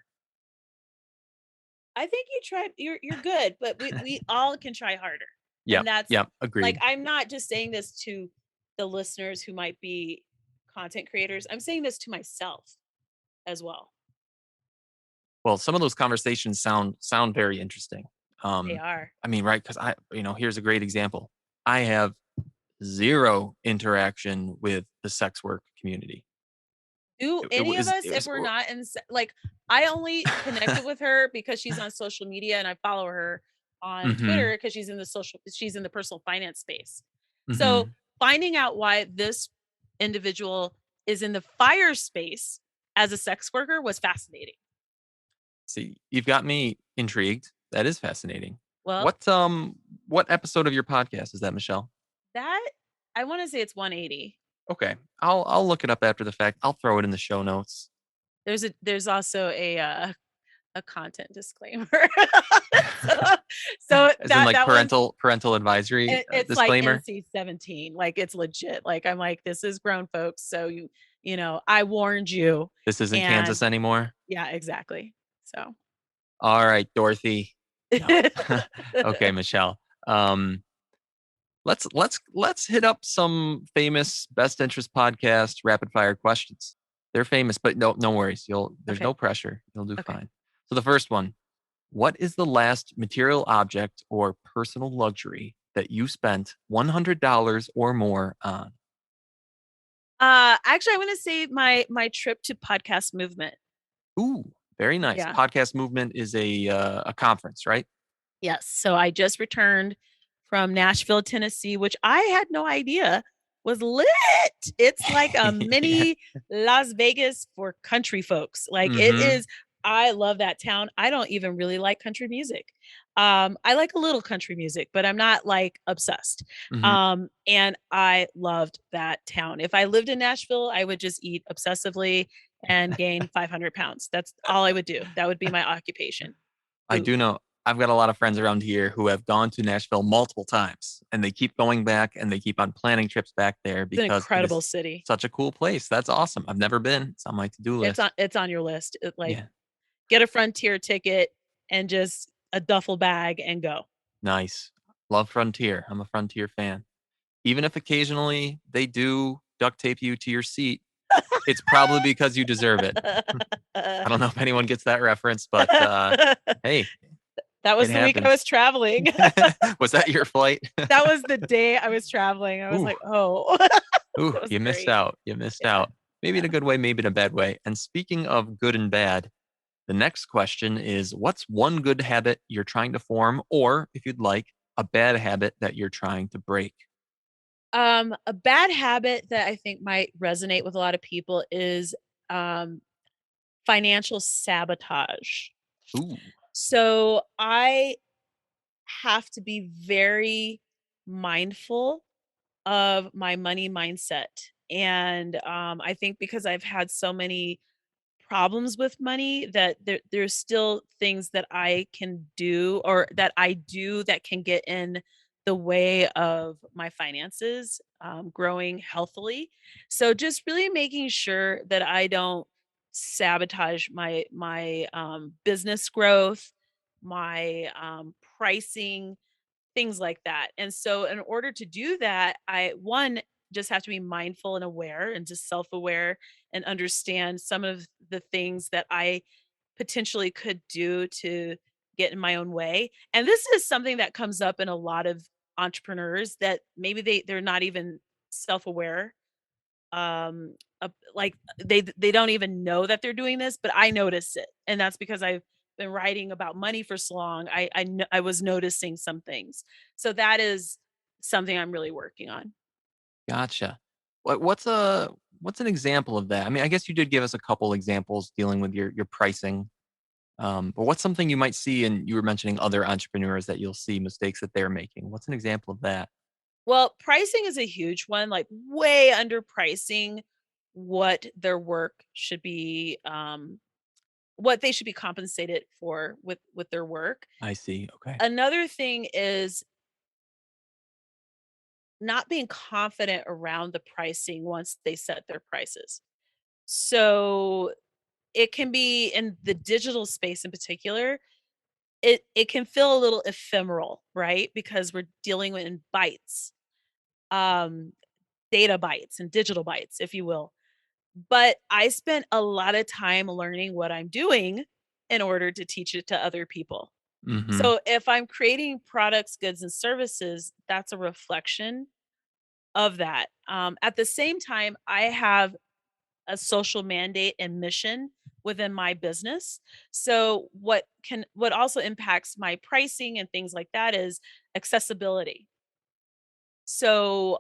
I think you tried you're good, but we all can try harder. And
Yep,
that's
yep,
like,
agreed.
I'm not just saying this to the listeners who might be content creators. I'm saying this to myself as well.
Well, some of those conversations sound very interesting.
They
Um,
are.
I mean, right? Because here's a great example. I have zero interaction with the sex work community.
Do
It
any of
was
us,
it
if
was
we're not in like, I only connected with her because she's on social media and I follow her on
Mhm,
Twitter because she's in the personal finance space. So
mhm.
finding out why this individual is in the fire space as a sex worker was fascinating.
See, you've got me intrigued. That is fascinating.
Well,
What episode of your podcast is that, Michelle?
that I want to say it's 180.
Okay. I'll look it up after the fact. I'll throw it in the show notes.
There's also a content disclaimer. so so
As in
that
like
that one's
parental advisory
it's like
disclaimer.
NC-17, like, it's legit, like, I'm like, "This is grown folks, so I warned you,"
This isn't
and
Kansas anymore.
yeah, exactly. So
All right, Dorothy. No. Okay, Michelle. Um, let's hit up some famous best interest podcast rapid fire questions. They're famous, but no worries. There's
Okay,
no pressure. You'll do
okay.
fine. So the first one, what is the last material object or personal luxury that you spent $100 or more on?
Actually, I wanna say my trip to Podcast Movement.
Ooh, very nice.
Yeah.
Podcast Movement is a conference, right?
Yes, so I just returned from Nashville, Tennessee, which I had no idea was lit. It's like a
Yeah.
mini Las Vegas for country folks. Like, it
Mhm.
is. I love that town. I don't even really like country music. I like a little country music, but I'm not, like, obsessed.
Mhm.
And I loved that town. If I lived in Nashville, I would just eat obsessively and gain 500 pounds. That's all I would do. That would be my occupation.
I
Food.
do know I've got a lot of friends around here who have gone to Nashville multiple times, and they keep going back, and they keep on planning trips back there
It's an
because it
incredible
is
city.
such a cool place. That's awesome. I've never been. It's on my to-do list.
It's on your list. Like,
Yeah.
get a Frontier ticket and just a duffel bag and go.
Nice. Love Frontier. I'm a Frontier fan. Even if occasionally they do duct tape you to your seat, it's probably because you deserve it. I don't know if anyone gets that reference, but, hey,
That
it
was the week I
happens.
was traveling.
Was that your flight?
That was the day I was traveling. I was
Ooh,
like, "Oh."
ooh,
That was
you missed
great.
out. You missed
Yeah,
out. Maybe in
yeah.
a good way, maybe in a bad way. And speaking of good and bad, the next question is what's one good habit you're trying to form, or if you'd like, a bad habit that you're trying to break?
A bad habit that I think might resonate with a lot of people is, um, financial sabotage.
Ooh,
So, I have to be very mindful of my money mindset. And I think because I've had so many problems with money that there's still things that I can do or that I do that can get in the way of my finances growing healthily. So just really making sure that I don't sabotage my business growth, my pricing, things like that. And so in order to do that, I one just have to be mindful and aware and just self-aware and understand some of the things that I potentially could do to get in my own way. And this is something that comes up in a lot of entrepreneurs that maybe they're not even self-aware like they don't even know that they're doing this, but I notice it, and that's because I've been writing about money for so long. I was noticing some things, so that is something I'm really working on.
gotcha. What's an example of that? I mean, I guess you did give us a couple examples dealing with your pricing. But what's something you might see, and you were mentioning other entrepreneurs that you'll see mistakes that they're making. What's an example of that?
Well, pricing is a huge one, like way underpricing what their work should be, what they should be compensated for with their work.
I see. Okay.
Another thing is not being confident around the pricing once they set their prices. So it can be in the digital space in particular, it can feel a little ephemeral, right? Because we're dealing with in bytes, um, data bytes and digital bytes, if you will. But I spent a lot of time learning what I'm doing in order to teach it to other people.
Mhm.
So if I'm creating products, goods, and services, that's a reflection of that. At the same time, I have a social mandate and mission within my business. So what also impacts my pricing and things like that is accessibility. So,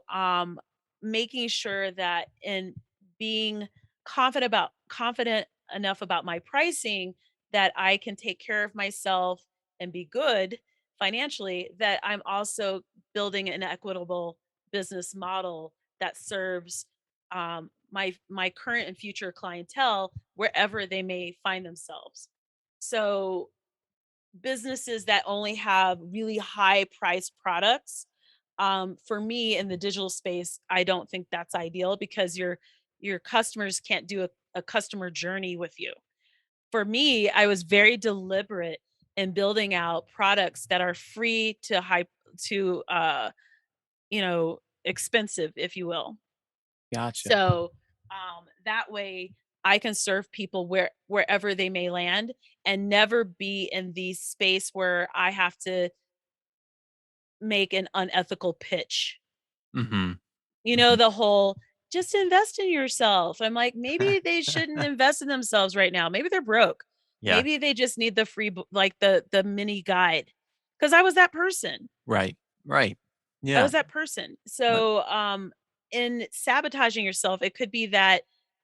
making sure that in being confident enough about my pricing that I can take care of myself and be good financially, that I'm also building an equitable business model that serves my current and future clientele wherever they may find themselves. So businesses that only have really high priced products, for me in the digital space, I don't think that's ideal because your customers can't do a customer journey with you. For me, I was very deliberate in building out products that are free to high to expensive, if you will.
Gotcha.
So, that way I can serve people wherever they may land and never be in the space where I have to make an unethical pitch.
Mhm.
You know,
Mhm.
the whole just invest in yourself. I'm like, maybe they shouldn't invest in themselves right now. Maybe they're broke.
Yeah.
Maybe they just need the free like the mini guide. Cuz I was that person.
Right. Right.
I
Yeah.
was that person.
But
So, in sabotaging yourself, it could be that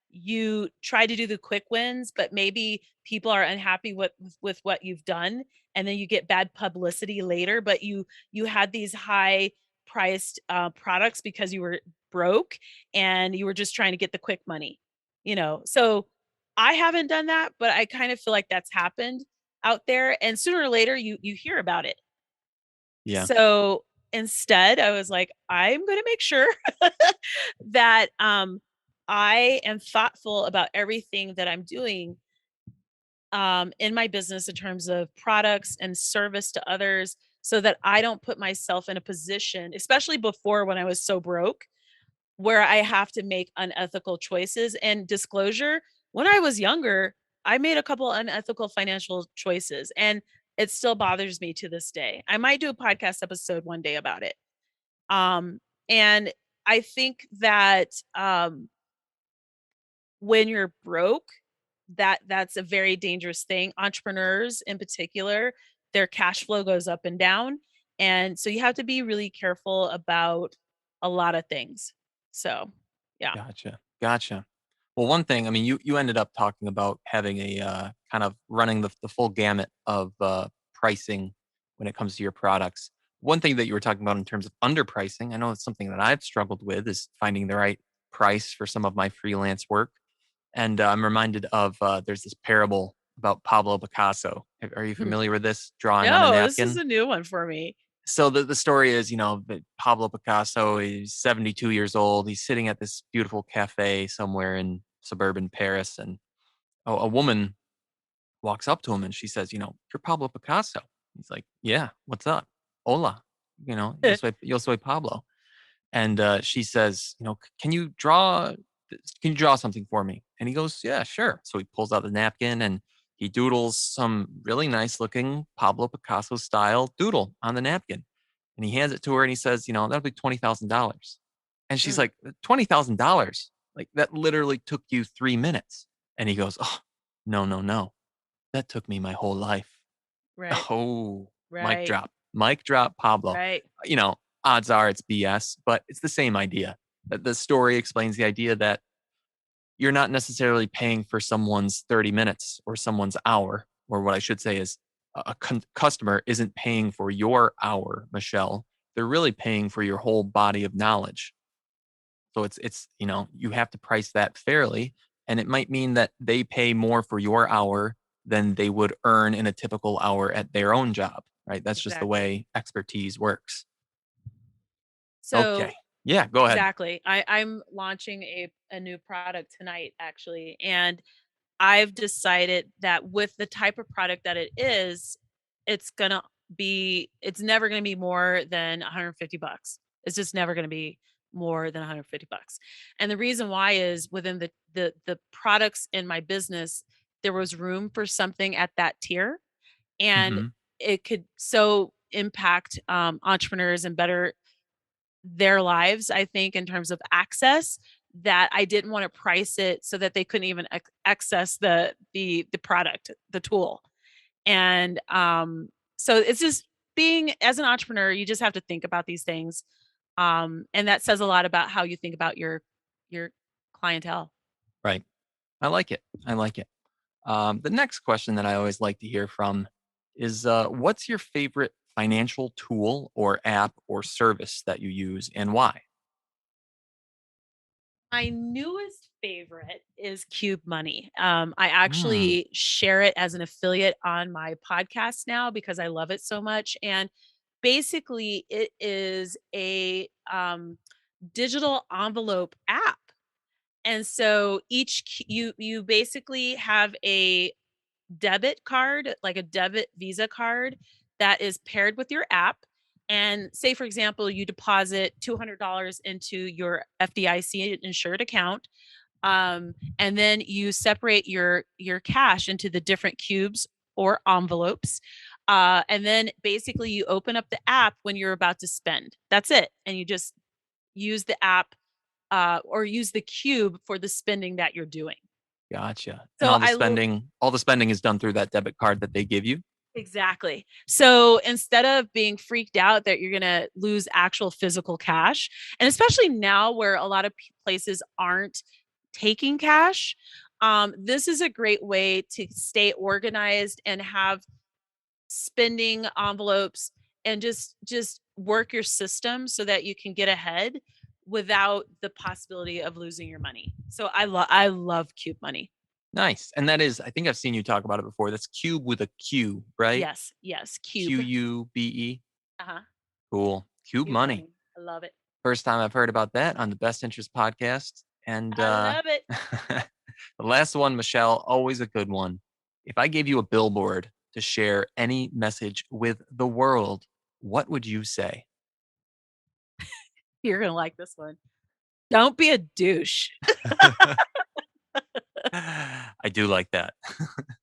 you try to do the quick wins, but maybe people are unhappy with what you've done, and then you get bad publicity later. But you had these high priced products because you were broke and you were just trying to get the quick money. So I haven't done that, but I kind of feel like that's happened out there, and sooner or later you hear about it.
yeah.
So, instead, I was like, "I'm gonna make sure that, I am thoughtful about everything that I'm doing, in my business in terms of products and service to others so that I don't put myself in a position," especially before when I was so broke, where I have to make unethical choices. And disclosure, when I was younger, I made a couple unethical financial choices, and it still bothers me to this day. I might do a podcast episode one day about it. And I think that when you're broke, that's a very dangerous thing. Entrepreneurs in particular, their cash flow goes up and down. And so you have to be really careful about a lot of things. So, yeah.
Gotcha. Gotcha. Well, one thing, I mean, you ended up talking about having a kind of running the full gamut of pricing when it comes to your products. One thing that you were talking about in terms of underpricing, I know it's something that I've struggled with is finding the right price for some of my freelance work. And I'm reminded of there's this parable about Pablo Picasso. Are you
Hmm.
familiar with this drawing on a
No, this is
napkin?
a new one for me.
So the story is, that Pablo Picasso is 72 years old. He's sitting at this beautiful cafe somewhere in suburban Paris, and a woman walks up to him and she says, "You're Pablo Picasso." He's like, "Yeah, what's up? Hola, yo soy Pablo." And she says, Can you draw something for me?" And he goes, "Yeah, sure." So he pulls out the napkin and he doodles some really nice looking Pablo Picasso style doodle on the napkin. And he hands it to her and he says, "That'll be $20,000." And she's
Mm,
like, $20,000? Like that literally took you 3 minutes. And he goes, "Oh, no, no, no. That took me my whole life."
right,
Oh, mic
right,
drop. Mic drop, Pablo.
right.
You know, odds are it's BS, but it's the same idea. The story explains the idea that you're not necessarily paying for someone's 30 minutes or someone's hour, or what I should say is a customer isn't paying for your hour, Michelle. They're really paying for your whole body of knowledge. So you have to price that fairly. And it might mean that they pay more for your hour than they would earn in a typical hour at their own job, right? That's just the
Exactly.
way expertise works.
So
Okay. Yeah, go ahead.
Exactly. I'm launching a new product tonight, actually, and I've decided that with the type of product that it is, it's gonna it's never gonna be more than 150 bucks. It's just never gonna be more than 150 bucks. And the reason why is within the products in my business, there was room for something at that tier, and
Hmm.
it could so impact entrepreneurs and better their lives, I think, in terms of access, that I didn't want to price it so that they couldn't even access the product, the tool. And so it's just being as an entrepreneur, you just have to think about these things. And that says a lot about how you think about your clientele.
Right. I like it. I like it. The next question that I always like to hear from is what's your favorite financial tool or app or service that you use and why?
My newest favorite is Cube Money. I
Mm,
actually share it as an affiliate on my podcast now because I love it so much. And basically, it is a digital envelope app. And so you basically have a debit card, like a debit Visa card that is paired with your app. And say, for example, you deposit $200 into your FDIC insured account, and then you separate your cash into the different cubes or envelopes, and then basically you open up the app when you're about to spend. That's it, and you just use the app, or use the cube for the spending that you're doing.
gotcha. And
So I
all the spending is done through that debit card that they give you.
Exactly. So instead of being freaked out that you're going to lose actual physical cash, and especially now where a lot of places aren't taking cash, this is a great way to stay organized and have spending envelopes, and just work your system so that you can get ahead without the possibility of losing your money. So I love Cube Money.
Nice. And that is, I think I've seen you talk about it before. That's Cube with a Q, right?
Yes, yes,
Q
Cube.
U B E.
Uh-huh.
Cool. Cube
Cube
money.
Money. I love it.
First time I've heard about that on the Best Interest podcast. And
I love it.
the last one, Michelle, always a good one. If I gave you a billboard to share any message with the world, what would you say?
You're gonna like this one. Don't be a douche.
I do like that.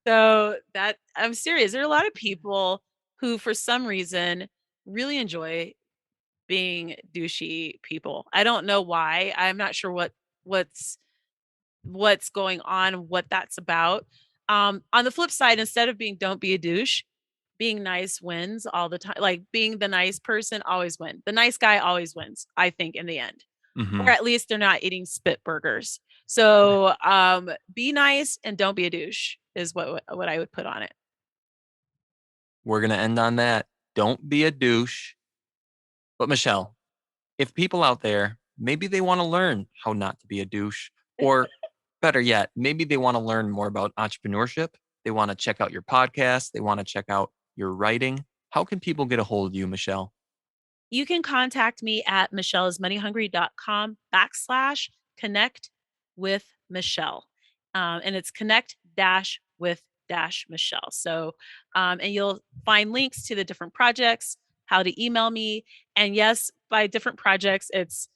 So that I'm serious. There are a lot of people who, for some reason, really enjoy being douchey people. I don't know why. I'm not sure what's what's going on, what that's about. On the flip side, instead of being don't be a douche, being nice wins all the time. Like being the nice person always wins. The nice guy always wins, I think, in the end. Or
Hmm.
at least they're not eating spit burgers. So be nice and don't be a douche is what I would put on it.
We're going to end on that. Don't be a douche. But Michelle, if people out there, maybe they want to learn how not to be a douche, or better yet, maybe they want to learn more about entrepreneurship. They want to check out your podcast. They want to check out your writing. How can people get a hold of you, Michelle?
You can contact me at michellesmoneyhungry.com/connect with Michelle. And it's connect dash with dash Michelle. So, and you'll find links to the different projects, how to email me. And yes, by different projects, it's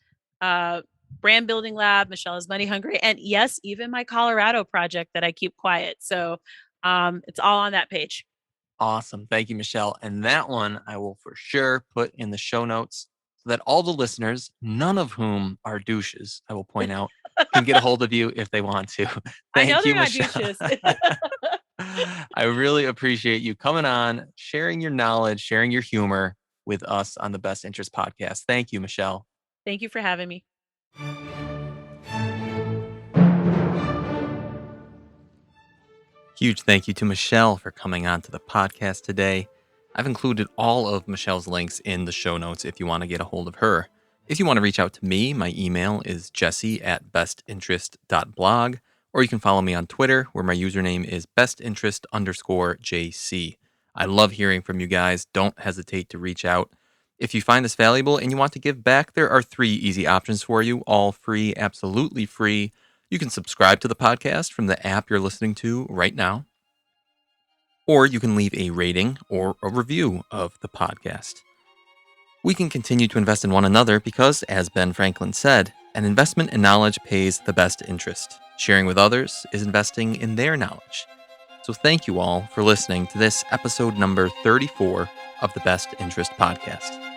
uh, Brand Building Lab, Michelle is Money Hungry. And yes, even my Colorado project that I keep quiet. So it's all on that page.
Awesome. Thank you, Michelle. And that one I will for sure put in the show notes so that all the listeners, none of whom are douches, I will point out, can get a hold of you if they want to.
I know
Thank
they're
you,
not
Michelle.
douches.
I really appreciate you coming on, sharing your knowledge, sharing your humor with us on the Best Interest podcast. Thank you, Michelle.
Thank you for having me.
Huge thank you to Michelle for coming on to the podcast today. I've included all of Michelle's links in the show notes if you want to get a hold of her. If you want to reach out to me, my email is jesse@bestinterest.blog, or you can follow me on Twitter where my username is bestinterest_JC. I love hearing from you guys. Don't hesitate to reach out. If you find this valuable and you want to give back, there are 3 easy options for you, all free, absolutely free. You can subscribe to the podcast from the app you're listening to right now, or you can leave a rating or a review of the podcast. We can continue to invest in one another because, as Ben Franklin said, an investment in knowledge pays the best interest. Sharing with others is investing in their knowledge. So thank you all for listening to this episode number 34 of the Best Interest Podcast.